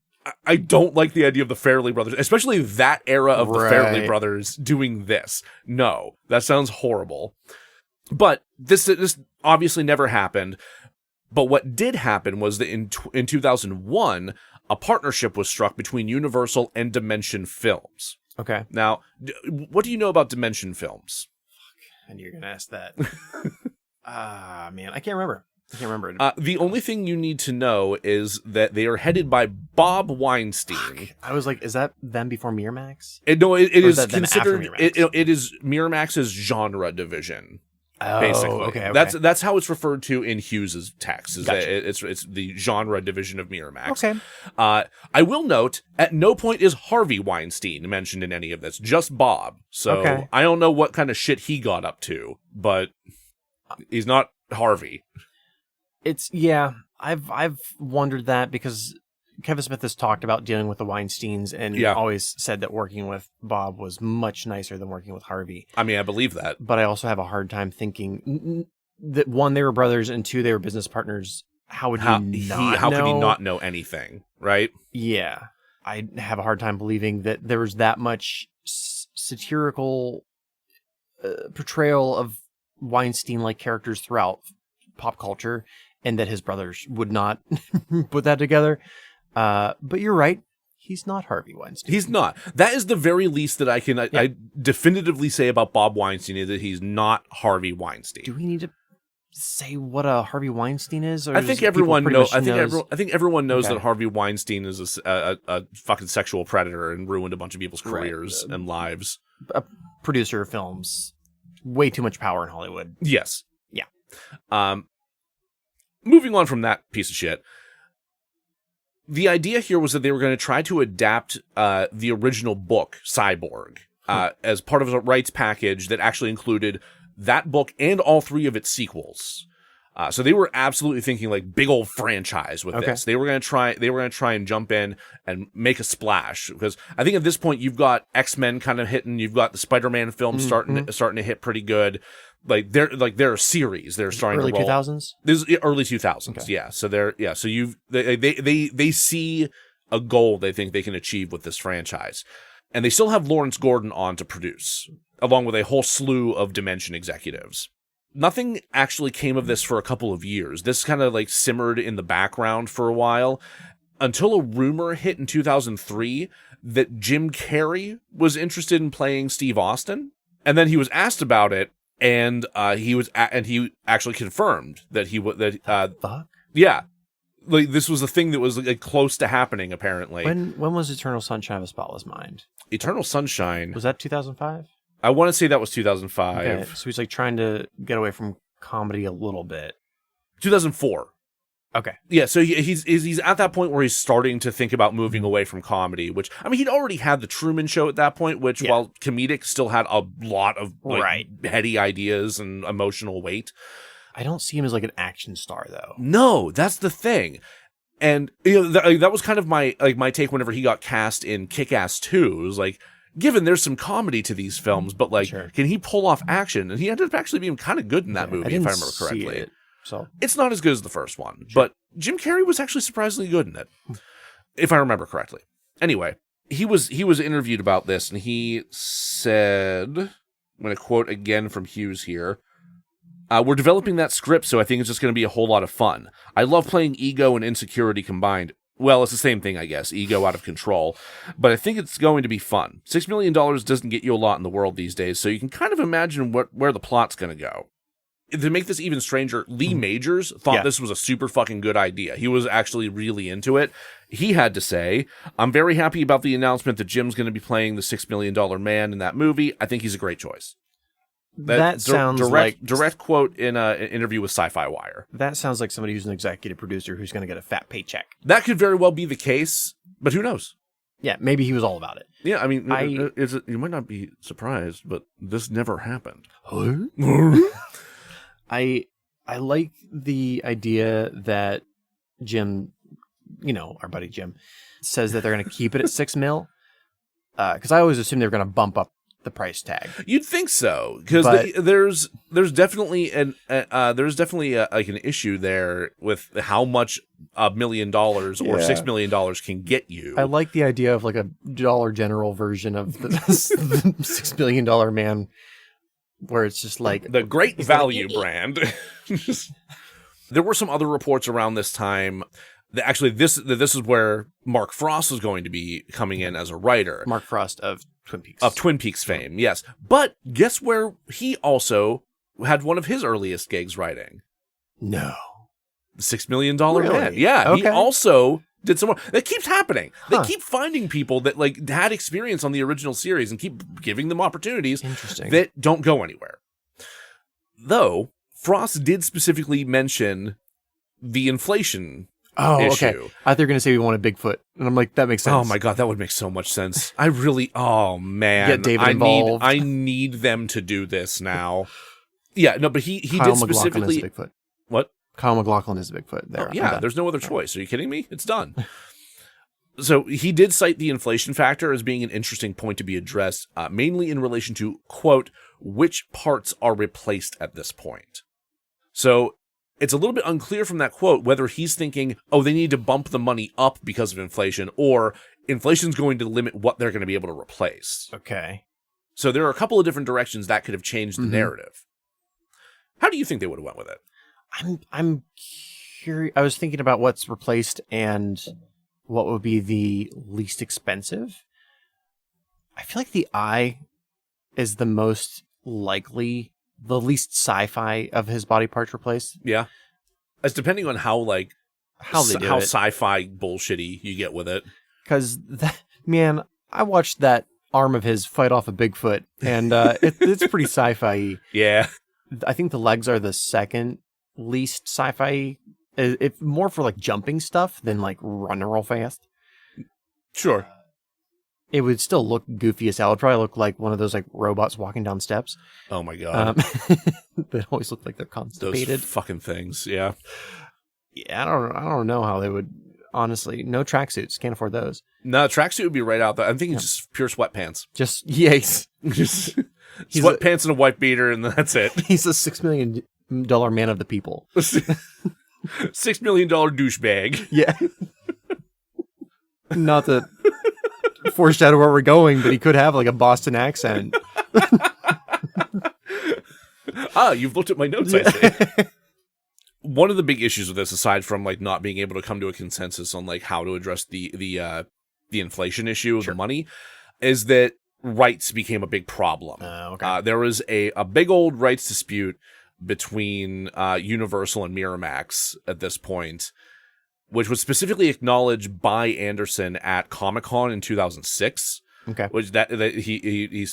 don't like the idea of the Farrelly brothers, especially that era of the Farrelly brothers doing this. No, that sounds horrible. But this obviously never happened. But what did happen was that in 2001, a partnership was struck between Universal and Dimension Films. Okay. Now, what do you know about Dimension Films? Fuck, I knew you were going to ask that. Man, I can't remember. The only thing you need to know is that they are headed by Bob Weinstein. I was like, is that them before Miramax? It is considered. It is Miramax's genre division. Oh, basically, okay. That's how it's referred to in Hughes's text. Gotcha. It's the genre division of Miramax. Okay. I will note, at no point is Harvey Weinstein mentioned in any of this. Just Bob. So I don't know what kind of shit he got up to, but he's not Harvey. I've wondered that because Kevin Smith has talked about dealing with the Weinsteins and always said that working with Bob was much nicer than working with Harvey. I mean, I believe that. But I also have a hard time thinking that, one, they were brothers, and two, they were business partners. How could he not know anything, right? Yeah. I have a hard time believing that there was that much satirical portrayal of Weinstein-like characters throughout pop culture, and that his brothers would not put that together. But you're right. He's not Harvey Weinstein. He's not. That is the very least that I can I definitively say about Bob Weinstein, is that he's not Harvey Weinstein. Do we need to say what a Harvey Weinstein is? Or I think everyone knows. I think everyone knows that Harvey Weinstein is a fucking sexual predator and ruined a bunch of people's careers and lives. A producer of films. Way too much power in Hollywood. Yes. Yeah. Moving on from that piece of shit, the idea here was that they were going to try to adapt the original book, Cyborg, as part of a rights package that actually included that book and all three of its sequels. So they were absolutely thinking like big old franchise with this. They were going to try and jump in and make a splash, because I think at this point you've got X-Men kind of hitting, you've got the Spider-Man films starting to hit pretty good. They're a series. They're starting early to roll. 2000s. This is early 2000s. Yeah. So they see a goal they think they can achieve with this franchise, and they still have Lawrence Gordon on to produce, along with a whole slew of Dimension executives. Nothing actually came of this for a couple of years. This kind of like simmered in the background for a while, until a rumor hit in 2003 that Jim Carrey was interested in playing Steve Austin, and then he was asked about it. And he actually confirmed that he would fuck? Yeah, like this was a thing that was like close to happening apparently. When was Eternal Sunshine of a Spotless Mind? Eternal Sunshine, was that 2005? I want to say that was 2005. Okay, so he's like trying to get away from comedy a little bit. 2004. Okay. Yeah, so he's at that point where he's starting to think about moving away from comedy, which, I mean, he'd already had the Truman Show at that point, which, while comedic, still had a lot of heady ideas and emotional weight. I don't see him as like an action star, though. No, that's the thing. And that was kind of my take whenever he got cast in Kick-Ass 2. It was like, given there's some comedy to these films, but like, can he pull off action? And he ended up actually being kind of good in that movie, if I remember correctly. So it's not as good as the first one, but Jim Carrey was actually surprisingly good in it, if I remember correctly. Anyway, he was interviewed about this, and he said, I'm going to quote again from Hughes here. We're developing that script, so I think it's just going to be a whole lot of fun. I love playing ego and insecurity combined. Well, it's the same thing, I guess. Ego out of control. But I think it's going to be fun. $6 million doesn't get you a lot in the world these days, so you can kind of imagine where the plot's going to go. To make this even stranger, Lee Majors thought this was a super fucking good idea. He was actually really into it. He had to say, I'm very happy about the announcement that Jim's going to be playing the $6 million man in that movie. I think he's a great choice. That sounds direct quote in an interview with Sci-Fi Wire. That sounds like somebody who's an executive producer who's going to get a fat paycheck. That could very well be the case, but who knows? Yeah, maybe he was all about it. Yeah, I mean, you might not be surprised, but this never happened. I like the idea that Jim, our buddy Jim, says that they're going to keep it at $6 million. Because I always assumed they were going to bump up the price tag. You'd think so, because there's definitely an issue there with how much $1 million or $6 million can get you. I like the idea of like a Dollar General version of the $6 million man, where it's just like the great value brand. There were some other reports around this time. Actually, this is where Mark Frost was going to be coming in as a writer. Mark Frost of Twin Peaks. Of Twin Peaks fame, yes. But guess where he also had one of his earliest gigs writing? No. The $6 million man. Yeah, okay. He also did some more. That keeps happening. They keep finding people that like had experience on the original series and keep giving them opportunities that don't go anywhere. Though, Frost did specifically mention the inflation issue. Okay. I thought you were going to say we wanted Bigfoot. And I'm like, that makes sense. Oh my God, that would make so much sense. Oh man. Get David involved. I need them to do this now. Yeah, no, but he Kyle did specifically. Is Bigfoot. What? Kyle MacLachlan is Bigfoot there. Yeah, there's no other choice. Are you kidding me? It's done. So he did cite the inflation factor as being an interesting point to be addressed, mainly in relation to, quote, which parts are replaced at this point. So it's a little bit unclear from that quote whether he's thinking, they need to bump the money up because of inflation, or inflation's going to limit what they're going to be able to replace. Okay. So there are a couple of different directions that could have changed the narrative. How do you think they would have went with it? I'm curious. I was thinking about what's replaced and what would be the least expensive. I feel like the eye is the most likely, the least sci-fi of his body parts replaced. Yeah. It's depending on how how sci-fi bullshitty you get with it. Because, man, I watched that arm of his fight off a Bigfoot, and it's pretty sci-fi-y. Yeah. I think the legs are the second least sci-fi. It's more for like jumping stuff than like running real fast. Sure. It would still look goofy as hell. It'd probably look like one of those like robots walking down steps. Oh my God. They always look like they're constipated. Those fucking things. Yeah. Yeah. I don't know how they would. Honestly, no tracksuits. Can't afford those. No, tracksuit would be right out there. I'm thinking just pure sweatpants. Just yes. Just sweatpants and a white beater, and that's it. He's a $6 million man of the people. $6 million douchebag. Yeah. Not to foreshadow where we're going, but he could have like a Boston accent. You've looked at my notes, I see. One of the big issues with this, aside from like not being able to come to a consensus on like how to address the inflation issue of the money, is that rights became a big problem. Okay. There was a big old rights dispute between Universal and Miramax at this point, which was specifically acknowledged by Anderson at Comic-Con in 2006. Okay. Which that he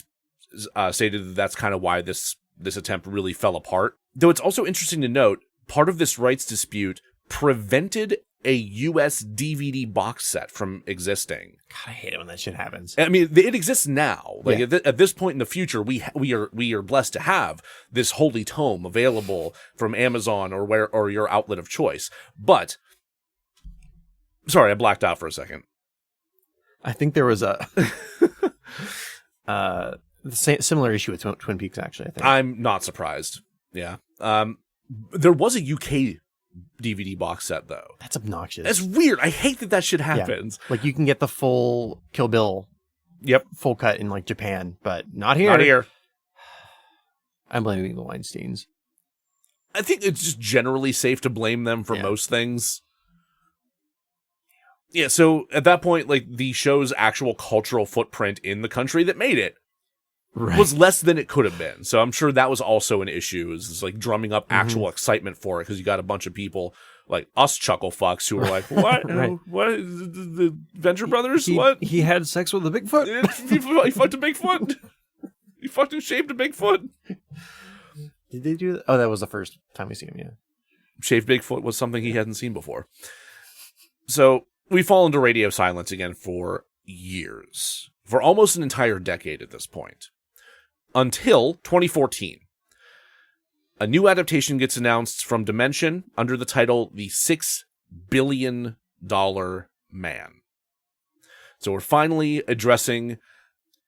stated that that's kind of why this attempt really fell apart. Though it's also interesting to note, part of this rights dispute prevented a US DVD box set from existing. God, I hate it when that shit happens. I mean, it exists now. Like at this point in the future, we are blessed to have this holy tome available from Amazon or your outlet of choice. But Sorry, I blacked out for a second. I think there was a similar issue with Twin Peaks, actually, I think. I'm not surprised. Yeah. There was a UK DVD box set, though. That's obnoxious. That's weird. I hate that shit happens. Yeah. Like, you can get the full Kill Bill full cut in, like, Japan, but not here. Not here. I'm blaming the Weinsteins. I think it's just generally safe to blame them for most things. Yeah, so at that point, like, the show's actual cultural footprint in the country that made it was less than it could have been. So I'm sure that was also an issue, is like drumming up actual excitement for it, because you got a bunch of people like us chuckle fucks who are like, what? What? The Venture Brothers? What? He had sex with a Bigfoot? He fucked a Bigfoot? He fucking shaved a Bigfoot? Did they do that? Oh, that was the first time we seen him, yeah. Shaved Bigfoot was something he hadn't seen before. So we fall into radio silence again for years. For almost an entire decade at this point. Until 2014. A new adaptation gets announced from Dimension under the title The $6 Billion Man. So we're finally addressing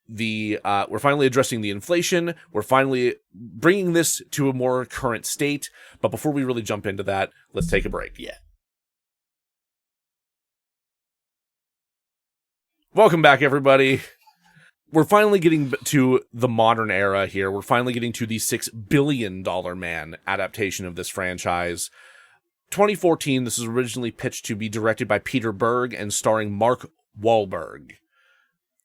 the inflation. We're finally bringing this to a more current state. But before we really jump into that, let's take a break. Yeah. Welcome back, everybody. We're finally getting to the modern era here. We're finally getting to the $6 Billion Man adaptation of this franchise. 2014, this was originally pitched to be directed by Peter Berg and starring Mark Wahlberg.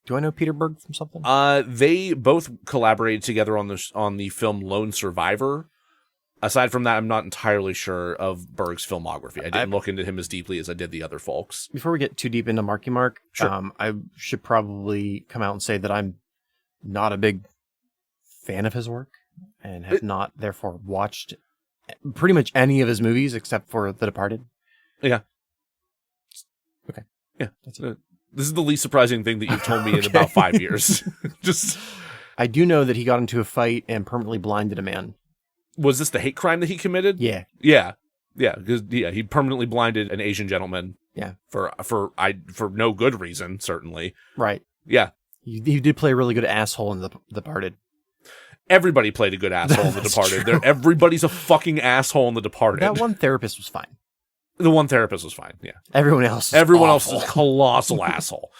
Do I know Peter Berg from something? They both collaborated together on the film Lone Survivor. Aside from that, I'm not entirely sure of Berg's filmography. I didn't look into him as deeply as I did the other folks. Before we get too deep into Marky Mark, sure. I should probably come out and say that I'm not a big fan of his work and have not, therefore, watched pretty much any of his movies except for The Departed. Yeah. Okay. Yeah. That's it. This is the least surprising thing that you've told me in about 5 years. Just, I do know that he got into a fight and permanently blinded a man. Was this the hate crime that he committed? Yeah. Yeah. Yeah. Because he permanently blinded an Asian gentleman. Yeah. For no good reason, certainly. Right. Yeah. He did play a really good asshole in The Departed. Everybody played a good asshole in The Departed. Everybody's a fucking asshole in The Departed. That one therapist was fine. The one therapist was fine. Yeah. Everyone else is a colossal asshole.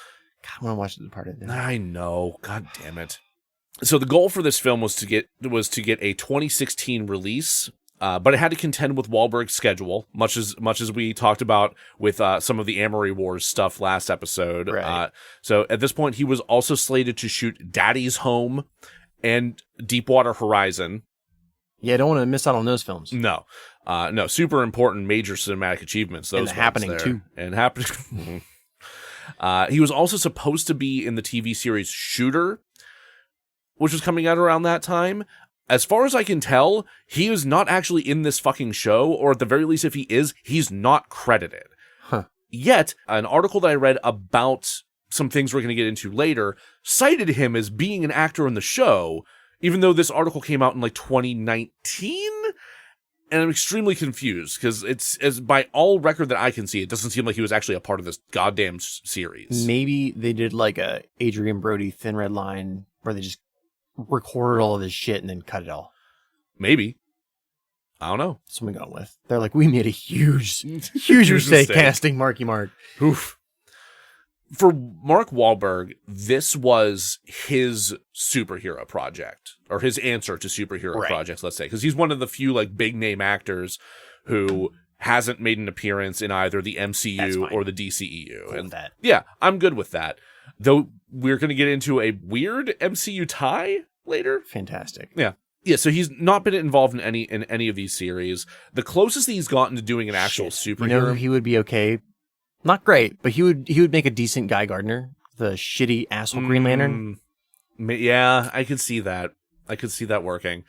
God, I want to watch The Departed now. I know. God damn it. So the goal for this film was to get a 2016 release, but it had to contend with Wahlberg's schedule, much as we talked about with some of the Amory Wars stuff last episode. Right. So at this point, he was also slated to shoot Daddy's Home and Deepwater Horizon. Yeah, I don't want to miss out on those films. No, super important, major cinematic achievements. Those and Happening too, and Happening. He was also supposed to be in the TV series Shooter, which was coming out around that time. As far as I can tell, he is not actually in this fucking show, or at the very least, if he is, he's not credited. Huh. Yet, an article that I read about some things we're going to get into later cited him as being an actor in the show, even though this article came out in like 2019. And I'm extremely confused, because it's, as by all record that I can see, it doesn't seem like he was actually a part of this goddamn series. Maybe they did like a Adrian Brody Thin Red Line, where they just recorded all of his shit and then cut it all. Maybe. I don't know. That's what we got with. They're like, we made a huge mistake casting Marky Mark. Oof. For Mark Wahlberg, this was his superhero project, or his answer to superhero projects, let's say, because he's one of the few like big name actors who hasn't made an appearance in either the MCU or the DCEU. Cool, and that. Yeah, I'm good with that. Though we're going to get into a weird MCU tie later. Fantastic. Yeah. Yeah, so he's not been involved in any of these series. The closest he's gotten to doing an actual superhero. You know, he would be okay. Not great, but he would make a decent Guy Gardner, the shitty asshole Green Lantern. Yeah, I could see that. I could see that working.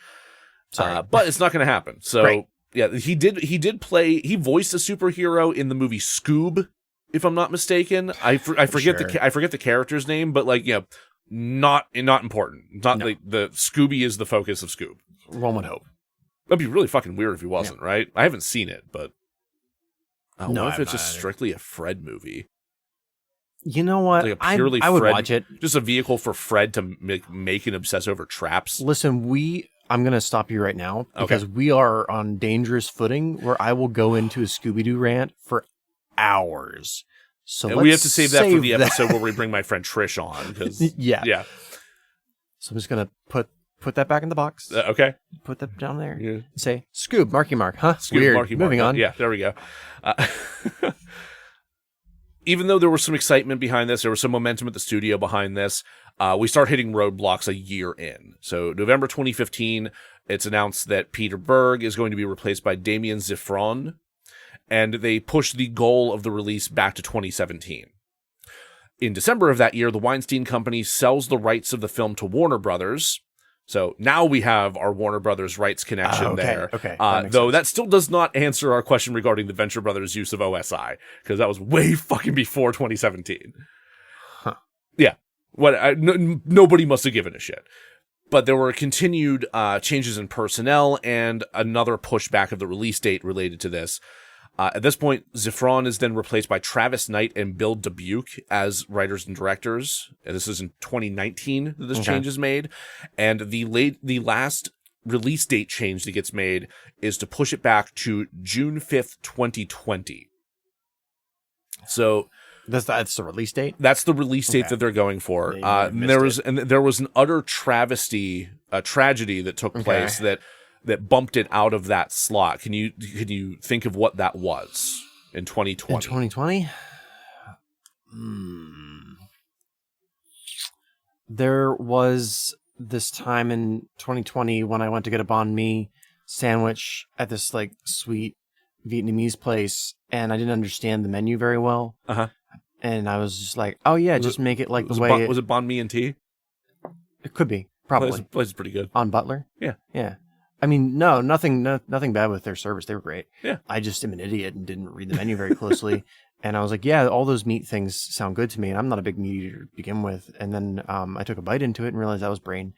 Sorry. But it's not going to happen. So yeah, he voiced a superhero in the movie Scoob, if I'm not mistaken. I forget the character's name, but like, yeah, not important. Not like the Scooby is the focus of Scoob. One would hope. That'd be really fucking weird if he wasn't, right? I haven't seen it, but No, what if it's just strictly a Fred movie? You know what? Like a purely I would Fred, watch it. Just a vehicle for Fred to make and obsess over traps. Listen, I'm going to stop you right now because we are on dangerous footing where I will go into a Scooby-Doo rant for hours. So and we have to save that for the episode where we bring my friend Trish on. Yeah. So I'm just going to put that back in the box. Okay. Put that down there. Yeah. And say, Scoob, Marky Mark, huh? Scoob, weird. Marky Moving Mark. on. Yeah, there we go. Even though there was some excitement behind this, there was some momentum at the studio behind this, we start hitting roadblocks a year in. So November 2015, it's announced that Peter Berg is going to be replaced by Damien Zifron, and they push the goal of the release back to 2017. In December of that year, the Weinstein Company sells the rights of the film to Warner Brothers. So now we have our Warner Brothers rights connection there. Okay. Though that still does not answer our question regarding the Venture Brothers' use of OSI, because that was way fucking before 2017. Huh. Yeah. Nobody must have given a shit. But there were continued changes in personnel and another pushback of the release date related to this. At this point, Zifron is then replaced by Travis Knight and Bill Dubuque as writers and directors. And this is in 2019 that this change is made. And the last release date change that gets made is to push it back to June 5th, 2020. So that's the release date? That's the release date that they're going for. There was an utter travesty, a tragedy that took place that bumped it out of that slot. Can you think of what that was in 2020? In 2020? There was this time in 2020 when I went to get a banh mi sandwich at this like sweet Vietnamese place, and I didn't understand the menu very well. Uh-huh. And I was just like, oh yeah, just make it like the way... Was it banh mi and tea? It could be, probably. Place is pretty good. On Butler? Yeah. Yeah. I mean, no, nothing bad with their service. They were great. Yeah. I just am an idiot and didn't read the menu very closely. And I was like, yeah, all those meat things sound good to me. And I'm not a big meat eater to begin with. And then I took a bite into it and realized that was brain.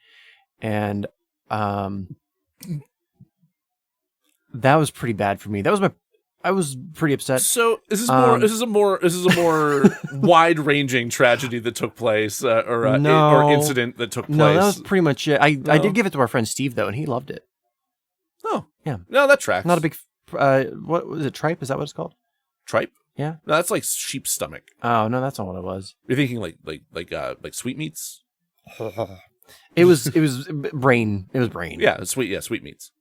And that was pretty bad for me. I was pretty upset. So this is a more wide-ranging tragedy that took place, or incident that took place. No, that was pretty much it. I did give it to our friend Steve though, and he loved it. Oh, yeah. No, that tracks. Not a big. What was it? Tripe? Is that what it's called? Tripe? Yeah. No, that's like sheep's stomach. Oh no, that's not what it was. You're thinking like sweetmeats. It was brain. It was brain. Yeah, sweetmeats.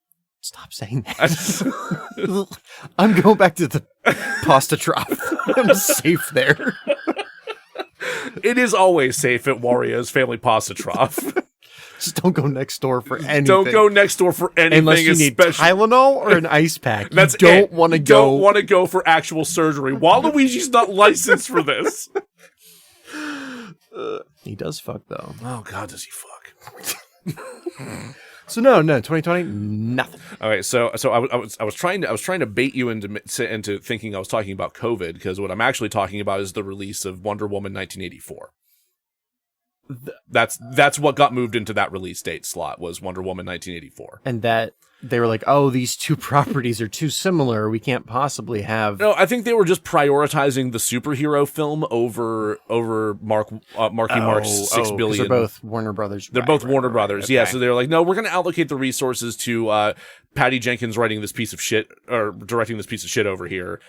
Stop saying that. I'm going back to the pasta trough. I'm safe there. It is always safe at Wario's Family Pasta Trough. Just don't go next door for anything. Don't go next door for anything. Unless you need Tylenol or an ice pack. You don't want to go. Don't want to go for actual surgery. Waluigi's not licensed for this. He does fuck though. Oh God, does he fuck? So no, 2020, nothing. All right, so I was trying to bait you into thinking I was talking about COVID, because what I'm actually talking about is the release of Wonder Woman 1984. That's what got moved into that release date slot, was Wonder Woman 1984. And that they were like, oh, these two properties are too similar. We can't possibly have. No, I think they were just prioritizing the superhero film over Mark's $6 billion. They're both Warner Brothers. They're both Warner Brothers. Okay. Yeah, so they're like, no, we're going to allocate the resources to Patty Jenkins writing this piece of shit or directing this piece of shit over here,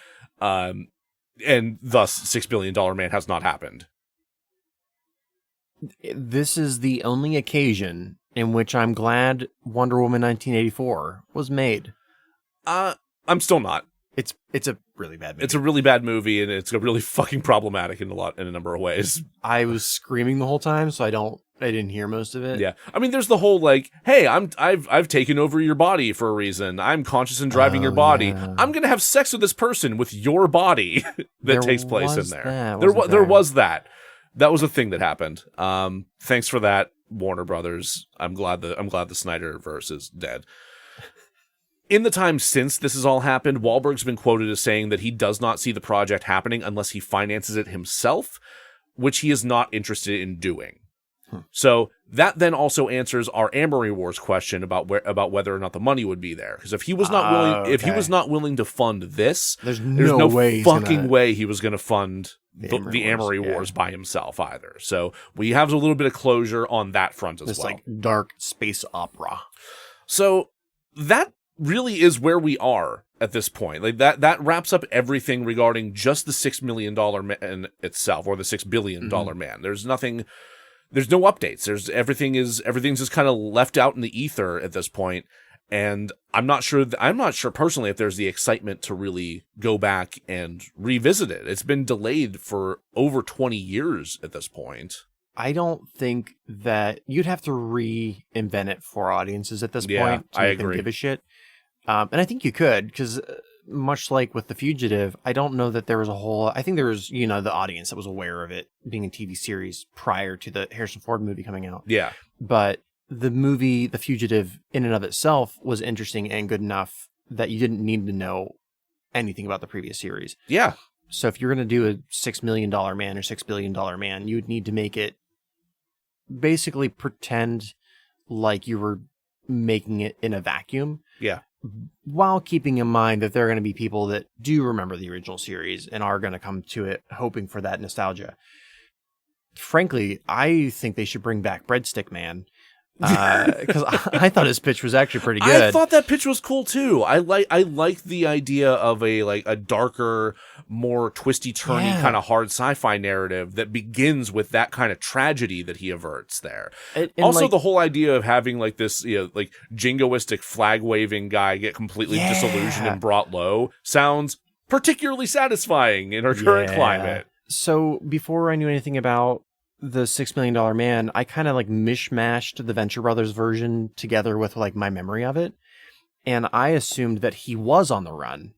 and thus $6 billion Man has not happened. This is the only occasion in which I'm glad Wonder Woman 1984 was made. I'm still not. It's a really bad movie. It's a really bad movie, and it's really fucking problematic in a number of ways. I was screaming the whole time, so I didn't hear most of it. Yeah, I mean, there's the whole like, hey, I've taken over your body for a reason. I'm conscious and driving your body. Yeah. I'm gonna have sex with this person with your body that takes place in there. There was that. That was a thing that happened. Thanks for that, Warner Brothers. I'm glad the Snyderverse is dead. In the time since this has all happened, Wahlberg's been quoted as saying that he does not see the project happening unless he finances it himself, which he is not interested in doing. So that then also answers our Amory Wars question about whether or not the money would be there. Because if he was not willing, if he was not willing to fund this, there's no fucking way he was going to fund the Amory Wars by himself either. So we have a little bit of closure on that front as well. This like dark space opera. So that really is where we are at this point. Like that wraps up everything regarding just the $6 million man itself, or the $6 billion man. There's nothing. There's no updates. Everything's just kind of left out in the ether at this point, and I'm not sure personally if there's the excitement to really go back and revisit it. It's been delayed for over 20 years at this point. I don't think that you'd have to reinvent it for audiences at this point to make them give a shit. And I think you could, because much like with The Fugitive, I don't know that there was I think there was, the audience that was aware of it being a TV series prior to the Harrison Ford movie coming out. Yeah. But the movie, The Fugitive, in and of itself was interesting and good enough that you didn't need to know anything about the previous series. Yeah. So if you're going to do a $6 million man or $6 billion man, you would need to make it basically pretend like you were making it in a vacuum. Yeah. While keeping in mind that there are going to be people that do remember the original series and are going to come to it hoping for that nostalgia. Frankly, I think they should bring back Breadstick Man, because I thought his pitch was actually pretty good. I thought that pitch was cool too. I like the idea of a darker, more twisty turny kind of hard sci-fi narrative that begins with that kind of tragedy that he averts there. And also the whole idea of having like this jingoistic flag waving guy get completely disillusioned and brought low sounds particularly satisfying in our current climate. So before I knew anything about the $6 Million Man, I kind of like mishmashed the Venture Brothers version together with like my memory of it. And I assumed that he was on the run,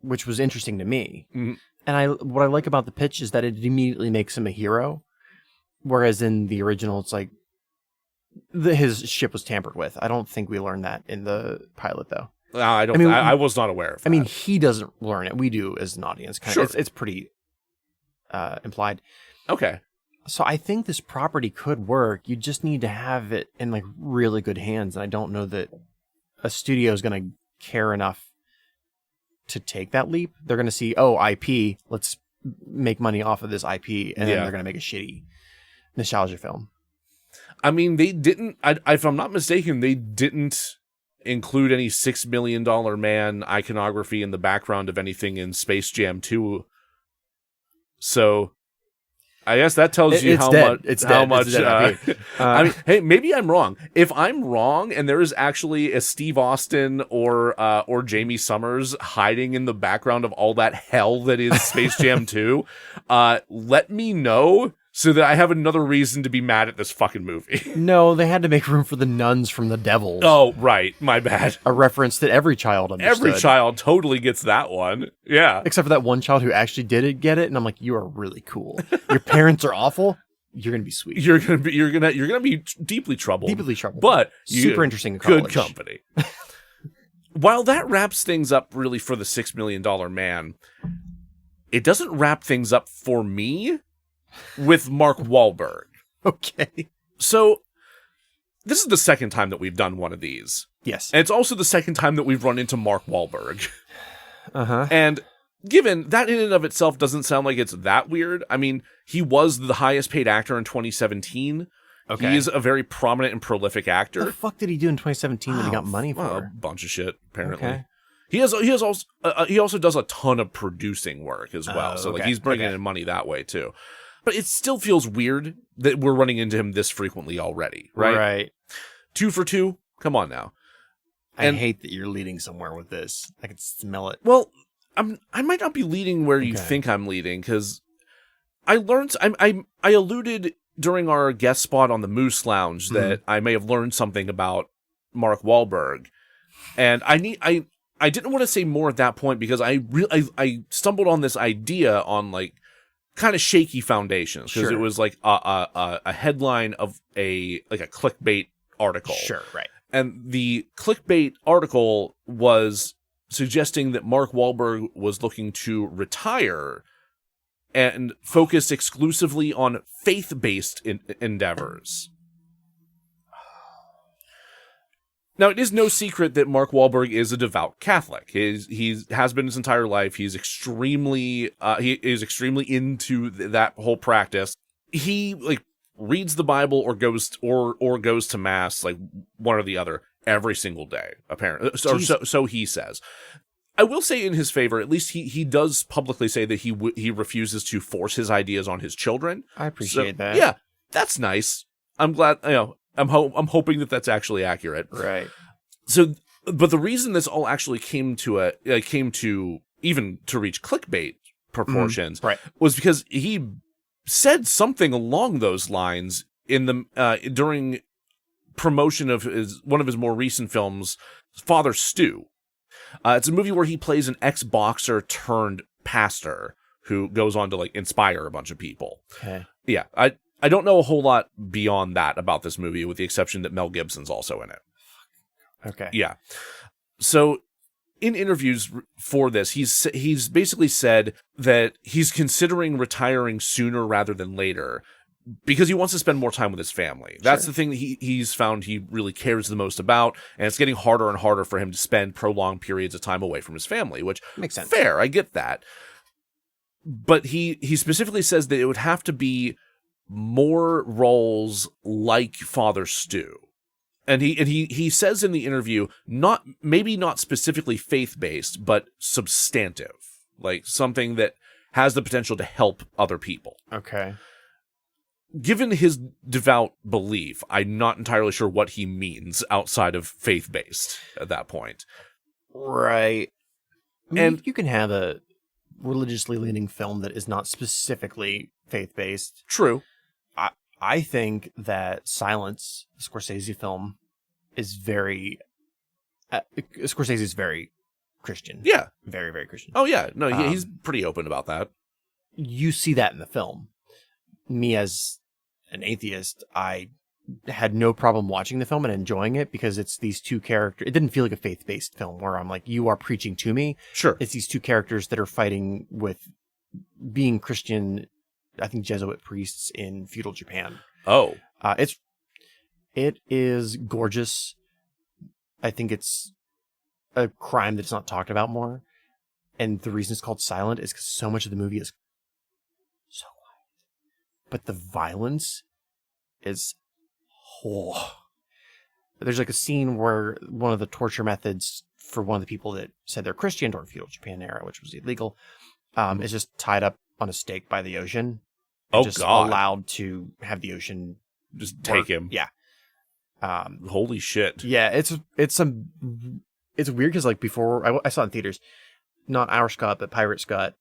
which was interesting to me. Mm-hmm. And what I like about the pitch is that it immediately makes him a hero. Whereas in the original, it's like his ship was tampered with. I don't think we learned that in the pilot though. I was not aware of that. I mean, he doesn't learn it. We do as an audience. It's pretty implied. Okay. So I think this property could work. You just need to have it in like really good hands. And I don't know that a studio is going to care enough to take that leap. They're going to see, IP, let's make money off of this IP. And then they're going to make a shitty nostalgia film. I mean, they didn't, if I'm not mistaken, they didn't include any $6 Million Man iconography in the background of anything in Space Jam 2. So I guess that tells you how much. I mean, hey, maybe I'm wrong. If I'm wrong, and there is actually a Steve Austin or Jamie Summers hiding in the background of all that hell that is Space Jam 2, let me know so that I have another reason to be mad at this fucking movie. No, they had to make room for the nuns from the Devils. Oh, right. My bad. A reference that every child understood. Every child totally gets that one. Yeah. Except for that one child who actually get it, and I'm like, you are really cool. Your parents are awful. You're gonna be sweet. You're gonna be deeply troubled. Deeply troubled. But super interesting. Good company. While that wraps things up really for the $6 Million Man, it doesn't wrap things up for me with Mark Wahlberg. Okay. So this is the second time that we've done one of these. Yes. And it's also the second time that we've run into Mark Wahlberg. Uh-huh. And given that in and of itself doesn't sound like it's that weird. I mean, he was the highest paid actor in 2017. Okay. He is a very prominent and prolific actor. What the fuck did he do in 2017 that he got money for? A bunch of shit, apparently. Okay. He also does a ton of producing work as well. So like he's bringing in money that way too. But it still feels weird that we're running into him this frequently already, right? Right. 2 for 2? Come on now. I hate that you're leading somewhere with this. I can smell it. Well, I might not be leading where you think I'm leading, because I alluded during our guest spot on the Moose Lounge that I may have learned something about Mark Wahlberg. And I didn't want to say more at that point because I stumbled on this idea on like kind of shaky foundations, because it was like a headline of a clickbait article. Sure, right. And the clickbait article was suggesting that Mark Wahlberg was looking to retire and focused exclusively on faith-based endeavors. Now, it is no secret that Mark Wahlberg is a devout Catholic. He has been his entire life. He is extremely into that whole practice. He reads the Bible or goes to mass, one or the other, every single day. Apparently, so he says. I will say in his favor, at least he does publicly say that he refuses to force his ideas on his children. I appreciate that. Yeah, that's nice. I'm glad. I'm hoping that that's actually accurate. Right. So, but the reason this all actually came to reach clickbait proportions, right, was because he said something along those lines in the during promotion of one of his more recent films, Father Stu. It's a movie where he plays an ex-boxer turned pastor who goes on to inspire a bunch of people. Okay. Yeah, I don't know a whole lot beyond that about this movie, with the exception that Mel Gibson's also in it. Okay. Yeah. So in interviews for this, he's basically said that he's considering retiring sooner rather than later because he wants to spend more time with his family. That's the thing that he's found he really cares the most about, and it's getting harder and harder for him to spend prolonged periods of time away from his family, which makes sense. Fair, I get that. But he specifically says that it would have to be more roles like Father Stu. And he says in the interview, maybe not specifically faith-based, but substantive, something that has the potential to help other people. Okay. Given his devout belief, I'm not entirely sure what he means outside of faith-based at that point. Right. And you can have a religiously leaning film that is not specifically faith-based. True. I think that Silence, the Scorsese film, is very... Scorsese is very Christian. Yeah. Very, very Christian. Oh, yeah. No, he's pretty open about that. You see that in the film. Me, as an atheist, I had no problem watching the film and enjoying it because it's these two characters. It didn't feel like a faith-based film where I'm like, you are preaching to me. Sure. It's these two characters that are fighting with being Christian, I think, Jesuit priests in feudal Japan. Oh. It is gorgeous. I think it's a crime that's not talked about more. And the reason it's called Silent is because so much of the movie is so quiet. But the violence is... There's a scene where one of the torture methods for one of the people that said they're Christian during feudal Japan era, which was illegal, is just tied up on a stake by the ocean. Oh, just God. allowed to have the ocean just take him. Yeah. Holy shit. Yeah, it's weird because before I saw it in theaters, not our Scott, but Pirate Scott.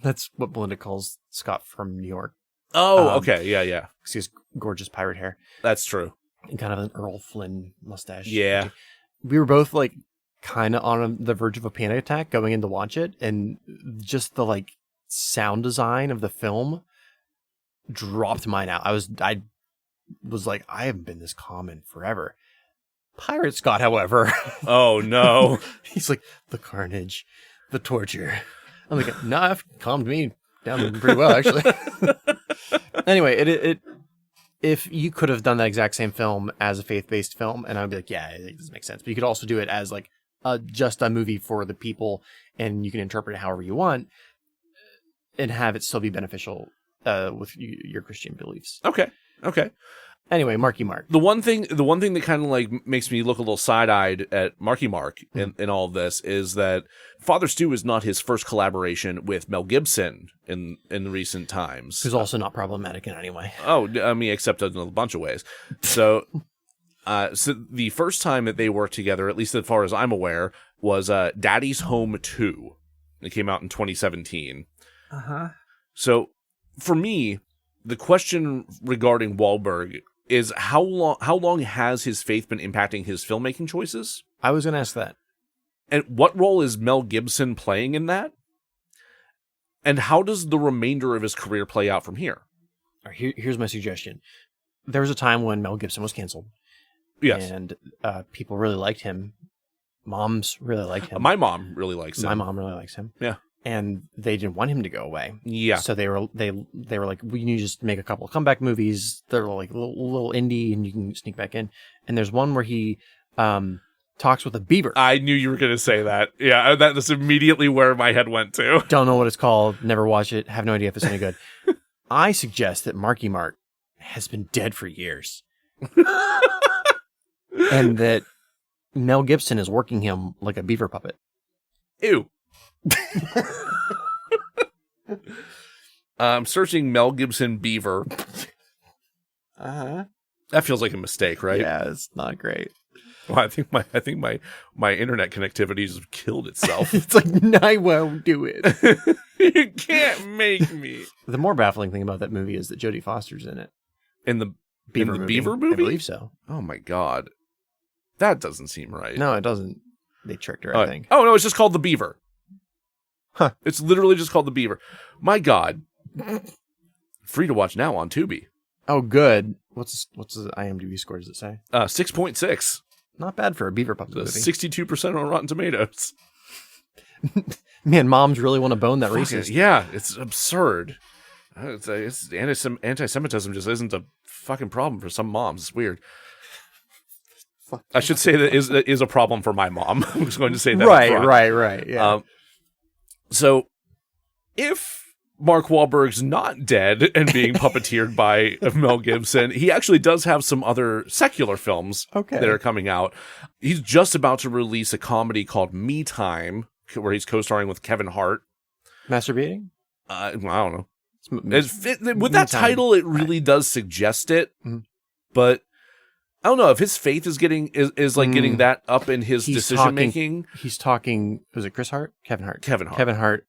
That's what Belinda calls Scott from New York. Oh, okay. Yeah. Because he has gorgeous pirate hair. That's true. And kind of an Earl Flynn mustache. Yeah. We were both kind of on the verge of a panic attack going in to watch it. And just the sound design of the film dropped mine out. I was like, I haven't been this calm in forever. Pirate Scott, however. Oh, no. He's like, the carnage, the torture. I'm like, no, I've calmed me down pretty well, actually. Anyway, it if you could have done that exact same film as a faith-based film, and I'd be like, yeah, it doesn't make sense. But you could also do it as just a movie for the people, and you can interpret it however you want, and have it still be beneficial with your Christian beliefs. Okay. Anyway, Marky Mark. The one thing that kind of makes me look a little side-eyed at Marky Mark in all of this is that Father Stu is not his first collaboration with Mel Gibson in recent times. Who's also not problematic in any way. Oh, I mean, except in a bunch of ways. So, so the first time that they worked together, at least as far as I'm aware, was Daddy's Home 2. It came out in 2017. Uh-huh. So, for me, the question regarding Wahlberg is how long has his faith been impacting his filmmaking choices? I was going to ask that. And what role is Mel Gibson playing in that? And how does the remainder of his career play out from here? Here's my suggestion. There was a time when Mel Gibson was canceled. Yes. And people really liked him. Moms really liked him. My mom really likes him. My mom really likes him. Yeah. and they didn't want him to go away. Yeah. So they were like, we need to just make a couple of comeback movies. They're like little indie, and you can sneak back in. And there's one where he talks with a beaver. I knew you were going to say that. Yeah, that's immediately where my head went to. Don't know what it's called. Never watched it. Have no idea if it's any good. I suggest that Marky Mark has been dead for years. And that Mel Gibson is working him like a beaver puppet. Ew. I'm searching Mel Gibson beaver. That feels like a mistake, right? Yeah, it's not great. Well, I think my internet connectivity has killed itself. It's like, no, I won't do it. You can't make me. The more baffling thing about that movie is that Jodie Foster's in it. In the Beaver movie? I believe so. Oh my god. That doesn't seem right. No, it doesn't. They tricked her, I think. Oh no, it's just called The Beaver. Huh. It's literally just called The Beaver. My god. Free to watch now on Tubi. Oh, good. What's the IMDb score, does it say? 6.6. Not bad for a beaver puppet movie. 62% on Rotten Tomatoes. Man, moms really want to bone that racist. Yeah, it's absurd. It's anti-Semitism just isn't a fucking problem for some moms. It's weird. I should say that is a problem for my mom. I was going to say that. Right. Yeah. So, if Mark Wahlberg's not dead and being puppeteered by Mel Gibson, he actually does have some other secular films that are coming out. He's just about to release a comedy called Me Time, where he's co-starring with Kevin Hart. Masturbating? I don't know. With that title, it really does suggest it, but I don't know if his faith is getting that up in his decision making. He's talking. Was it Chris Hart? Kevin Hart. Kevin Hart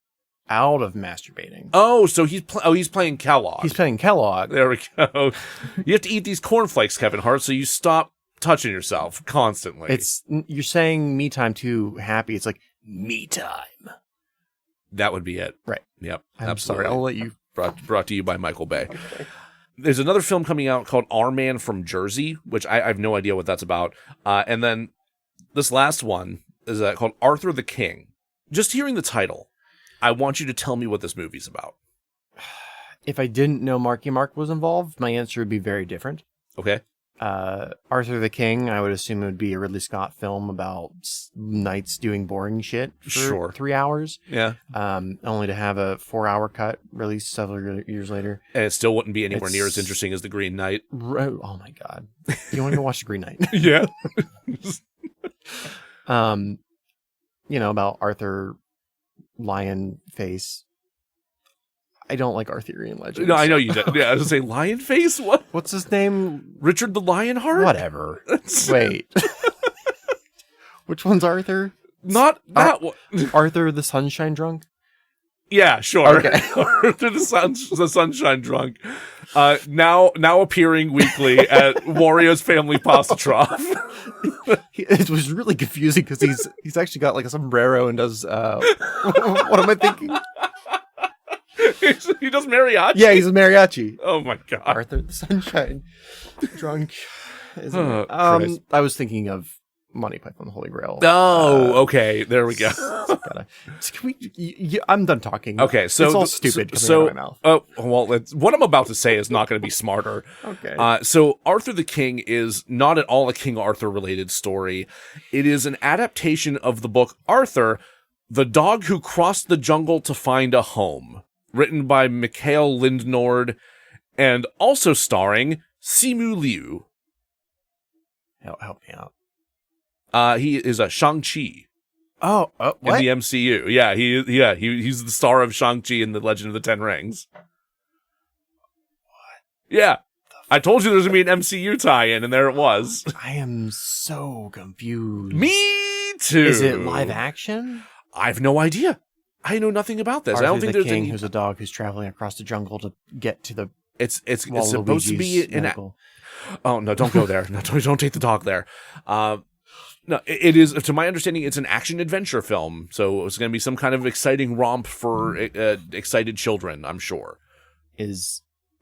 out of masturbating. Oh, so he's playing Kellogg. He's playing Kellogg. There we go. You have to eat these cornflakes, Kevin Hart, so you stop touching yourself constantly. You're saying Me Time too happy. It's like Me Time. That would be it. Right. Yep. I'm absolutely. sorry. I'll let you. Brought to you by Michael Bay. Okay. There's another film coming out called Our Man from Jersey, which I have no idea what that's about. And then this last one is called Arthur the King. Just hearing the title, I want you to tell me what this movie's about. If I didn't know Marky Mark was involved, my answer would be very different. Okay. Arthur the King, I would assume it would be a Ridley Scott film about knights doing boring shit for 3 hours. Yeah. Only to have a 4-hour cut released several years later. And it still wouldn't be anywhere near as interesting as The Green Knight. Oh my god. You want to go watch The Green Knight? Yeah. About Arthur Lion Face. I don't like Arthurian legends. No, I know you don't. Yeah, I was going to say Lion Face? What? What's his name? Richard the Lionheart? Whatever. Wait. Which one's Arthur? Not that one. Arthur the Sunshine Drunk? Yeah, sure. Okay. Arthur the Sunshine Drunk. Now appearing weekly at Wario's Family Pasta Trough. It was really confusing because he's actually got like a sombrero and does what am I thinking? He does mariachi? Yeah, he's a mariachi. Oh my god. Arthur the Sunshine Drunk. I was thinking of Monty Python the Holy Grail. Oh, okay. There we go. I'm done talking. Okay, so it's all stupid coming out of my mouth. Oh, well, what I'm about to say is not going to be smarter. Okay. So Arthur the King is not at all a King Arthur related story. It is an adaptation of the book Arthur, the Dog Who Crossed the Jungle to Find a Home, written by Mikhail Lindnord, and also starring Simu Liu. Help me out. He is a Shang-Chi. Oh, what? In the MCU. Yeah, he's the star of Shang-Chi in The Legend of the Ten Rings. What? Yeah. I told you there was going to be an MCU tie-in, and there it was. I am so confused. Me too. Is it live action? I have no idea. I know nothing about this. Arthur I don't think the there's King, any... who's a dog who's traveling across the jungle to get to the... It's supposed to be an... Oh, no, don't go there. No, don't take the dog there. No, it is, to my understanding, it's an action-adventure film. So it's going to be some kind of exciting romp for excited children, I'm sure.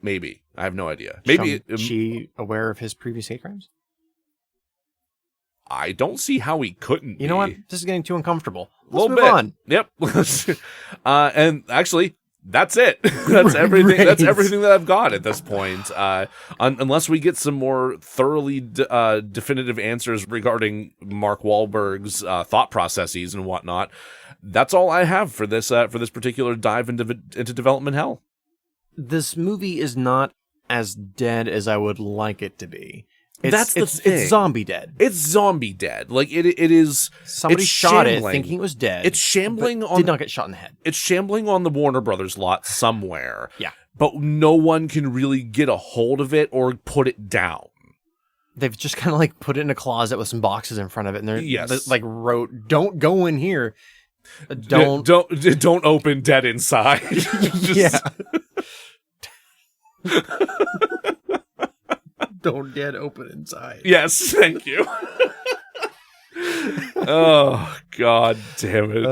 Maybe. I have no idea. Maybe Shang-Chi aware of his previous hate crimes? I don't see how he couldn't. You know what? This is getting too uncomfortable. Let's move on. Yep. And actually, that's it. That's everything. Right. That's everything that I've got at this point. Unless we get some more thoroughly definitive answers regarding Mark Wahlberg's thought processes and whatnot, that's all I have for this particular dive into development hell. This movie is not as dead as I would like it to be. That's the thing. It's zombie dead. It's zombie dead. Like it is. Somebody shot it thinking it was dead. It's shambling on. Did not get shot in the head. It's shambling on the Warner Brothers lot somewhere. Yeah. But no one can really get a hold of it or put it down. They've just kind of like put it in a closet with some boxes in front of it, and they're like wrote, "Don't go in here. Don't open dead inside." Yeah. Don't dead open inside. Yes, thank you. Oh, God damn it.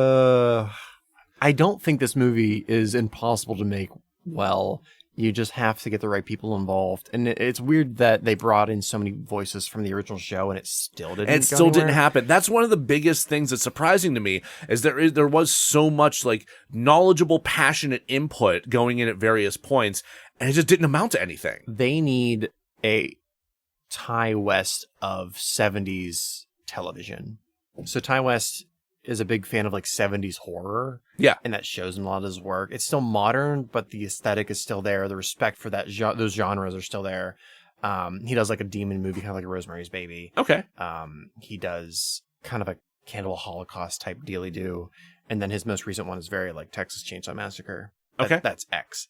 I don't think this movie is impossible to make well. You just have to get the right people involved. And it's weird that they brought in so many voices from the original show and it still didn't happen. That's one of the biggest things that's surprising to me is there was so much like knowledgeable, passionate input going in at various points, and it just didn't amount to anything. They need a Ty West of 70s television. So Ty West is a big fan of like 70s horror. Yeah. And that shows in a lot of his work. It's still modern, but the aesthetic is still there. The respect for those genres are still there. He does like a demon movie, kind of like a Rosemary's Baby. Okay. He does kind of a Cannibal Holocaust type dealy-do. And then his most recent one is very like Texas Chainsaw Massacre. Okay. That's X.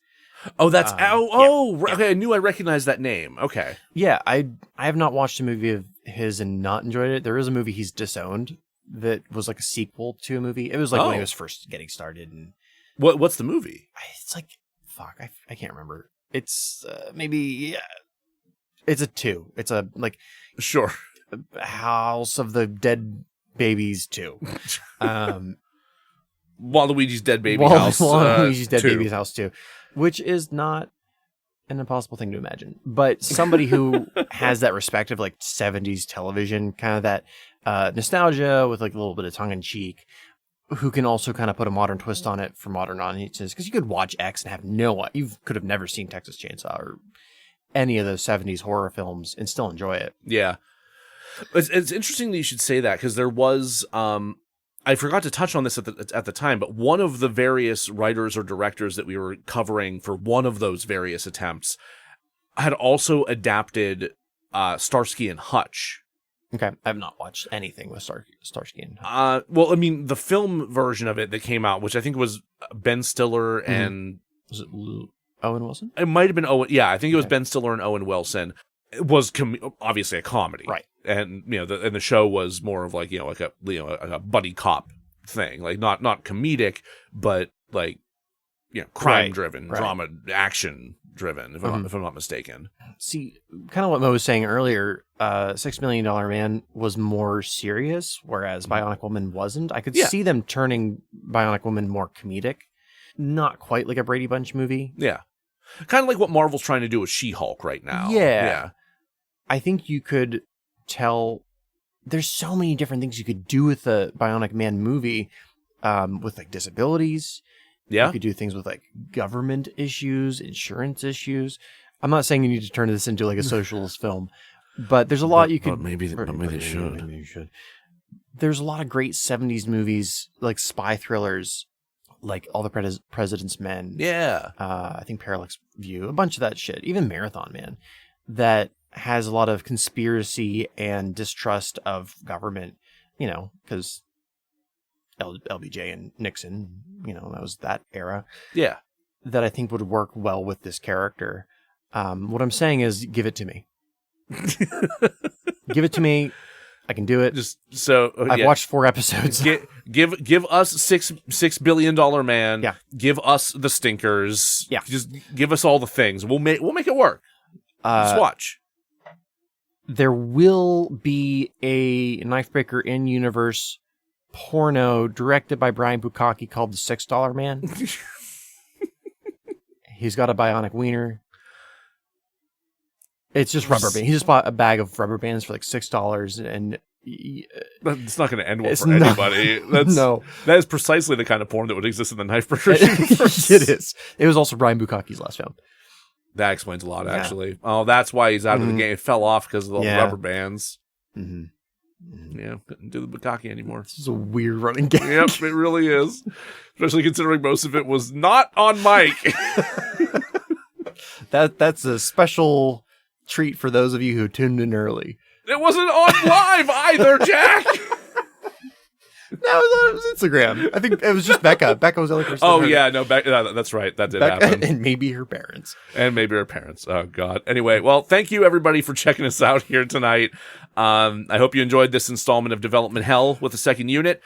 Oh, that's yeah. Okay. I knew I recognized that name. Okay. Yeah, I have not watched a movie of his and not enjoyed it. There is a movie he's disowned that was like a sequel to a movie. It was like when he was first getting started. And what's the movie? It's like I can't remember. It's maybe it's a 2. It's a like sure House of the Dead Babies 2. Waluigi's Dead Baby House. Waluigi's Dead Baby's House 2. Which is not an impossible thing to imagine. But somebody who has that respect of like 70s television, kind of that nostalgia with like a little bit of tongue-in-cheek, who can also kind of put a modern twist on it for modern audiences. Because you could watch X and have you could have never seen Texas Chainsaw or any of those 70s horror films and still enjoy it. Yeah. It's interesting that you should say that, because there was... I forgot to touch on this at the time, but one of the various writers or directors that we were covering for one of those various attempts had also adapted Starsky and Hutch. Okay, I have not watched anything with Starsky and Hutch. Well, I mean, the film version of it that came out, which I think was Ben Stiller and... Was it Owen Wilson? It might have been Owen. Yeah, I think it was Ben Stiller and Owen Wilson. It was obviously a comedy, right? And the show was more of like like a buddy cop thing, like not comedic, but like crime driven, drama, action driven. If I'm not mistaken. See, kind of what Mo was saying earlier. $6 Million Man was more serious, whereas Bionic Woman wasn't. I could see them turning Bionic Woman more comedic, not quite like a Brady Bunch movie. Yeah, kind of like what Marvel's trying to do with She-Hulk right now. Yeah. I think you could tell there's so many different things you could do with the Bionic Man movie, with like disabilities. Yeah. You could do things with like government issues, insurance issues. I'm not saying you need to turn this into like a socialist film, but there's a lot you could... Maybe they should. Maybe you should. There's a lot of great 70s movies, like spy thrillers, like All the President's Men. Yeah. I think Parallax View, a bunch of that shit. Even Marathon Man, that has a lot of conspiracy and distrust of government, because LBJ and Nixon, that was that era. Yeah. That I think would work well with this character. What I'm saying is, give it to me. Give it to me. I can do it. Just so I've watched 4 episodes. Give us $6 billion man. Yeah. Give us the stinkers. Yeah. Just give us all the things. We'll make it work. Just watch. There will be a Knifebreaker in-universe porno directed by Brian Bukaki called The $6 Man. He's got a bionic wiener. It's just rubber band. He just bought a bag of rubber bands for like $6, and It's not going to end well for anybody. That is precisely the kind of porn that would exist in the knife burger universe. It is. It was also Brian Bukacki's last film. That explains a lot, actually. Oh, that's why he's out of the game. It fell off because of the rubber bands. Yeah, couldn't do the Bukacki anymore. This is a weird running gag. Yep, it really is. Especially considering most of it was not on mic. That's a special treat for those of you who tuned in early. It wasn't on live either, Jack! No, it was on Instagram. I think it was just Becca. Becca was the only person. Oh, yeah, no, that's right. That did happen. And maybe her parents. Oh, God. Anyway, well, thank you, everybody, for checking us out here tonight. I hope you enjoyed this installment of Development Hell with the second unit.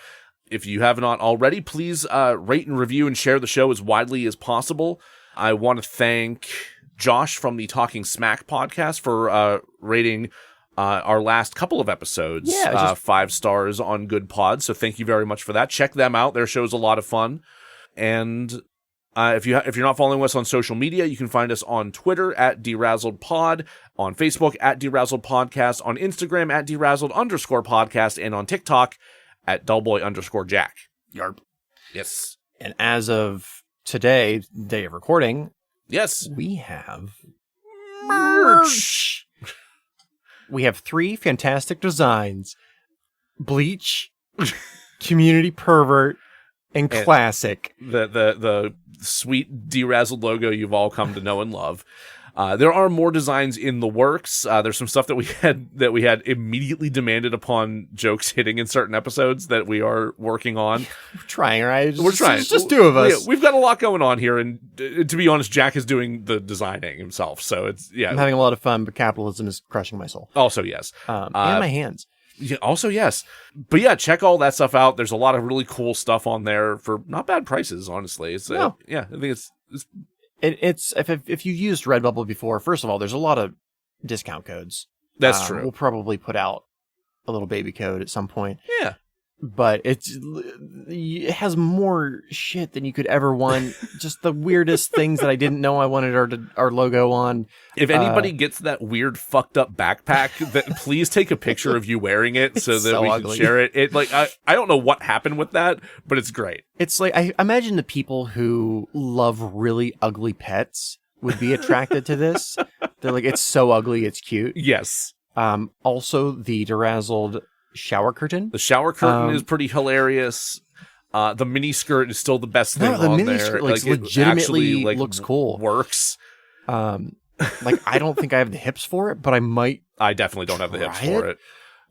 If you have not already, please rate and review and share the show as widely as possible. I want to thank Josh from the Talking Smack podcast for rating our last couple of episodes, 5 stars on Good Pod. So thank you very much for that. Check them out. Their show's a lot of fun. And if you're not following us on social media, you can find us on Twitter at DeRazzledPod, on Facebook at DeRazzled Podcast, on Instagram at DeRazzled_podcast, and on TikTok at Dullboy_Jack. Yarp. Yes. And as of today, day of recording, yes, we have merch. We have 3 fantastic designs: Bleach, Community Pervert, and Classic. The sweet DeRazzled logo you've all come to know and love. There are more designs in the works. There's some stuff that we had immediately demanded upon jokes hitting in certain episodes that we are working on. We're trying, right? We're trying. It's just 2 of us. We've got a lot going on here, and to be honest, Jack is doing the designing himself. So I'm having a lot of fun, but capitalism is crushing my soul. Also, yes. And my hands. Yeah, also, yes. But yeah, check all that stuff out. There's a lot of really cool stuff on there for not bad prices, honestly. I think it's if you used Redbubble before, first of all, there's a lot of discount codes. That's true. We'll probably put out a little baby code at some point. Yeah. But it has more shit than you could ever want. Just the weirdest things that I didn't know I wanted our logo on. If anybody gets that weird fucked up backpack, please take a picture of you wearing it so that we can share it. I don't know what happened with that, but it's great. It's like, I imagine the people who love really ugly pets would be attracted to this. They're like, it's so ugly, it's cute. Yes. Also, the DeRazzled shower curtain. The shower curtain is pretty hilarious. The mini skirt is still the best thing on there. The mini skirt legitimately looks cool. Works. I don't think I have the hips for it, but I might. I definitely don't have the hips for it.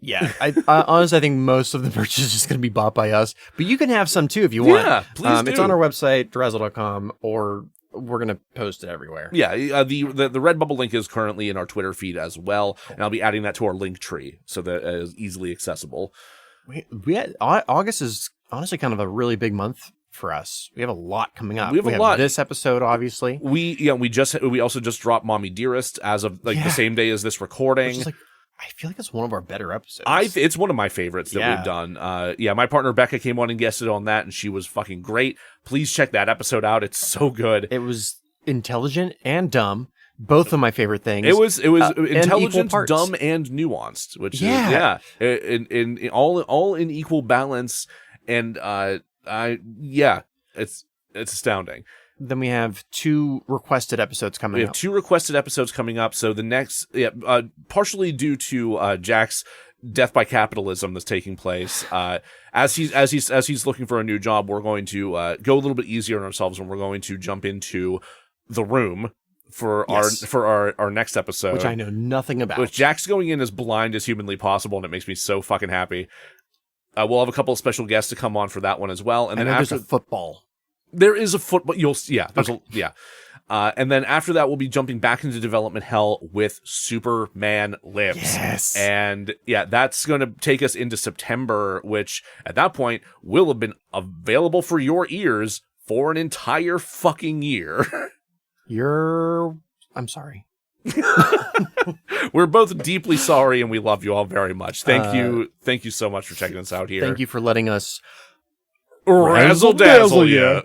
Yeah, I honestly, I think most of the merch is just going to be bought by us, but you can have some too if you want. Yeah, please do. It's on our website, DeRazzled.com, or we're going to post it everywhere. Yeah, the Redbubble link is currently in our Twitter feed as well, and I'll be adding that to our link tree so that it is easily accessible. August is honestly kind of a really big month for us. We have a lot coming up. We have a lot. This episode, obviously. We also just dropped Mommy Dearest as of the same day as this recording. I feel like it's one of our better episodes. It's one of my favorites that we've done. My partner Becca came on and guested on that, and she was fucking great. Please check that episode out. It's so good. It was intelligent and dumb. Both of my favorite things. It was intelligent, dumb, and nuanced, which is in all in equal balance. And it's astounding. Then we have 2 requested episodes coming up. We have 2 requested episodes coming up. So the next, partially due to Jack's death by capitalism that's taking place. As he's looking for a new job, we're going to go a little bit easier on ourselves, and we're going to jump into The Room for our next episode, which I know nothing about. Which Jack's going in as blind as humanly possible, and it makes me so fucking happy. We'll have a couple of special guests to come on for that one as well, and then there's a football. There is a football. And then after that, we'll be jumping back into Development Hell with Superman Lives. Yes. And that's going to take us into September, which at that point will have been available for your ears for an entire fucking year. I'm sorry. We're both deeply sorry, and we love you all very much. Thank you so much for checking us out here. Thank you for letting us razzle dazzle you.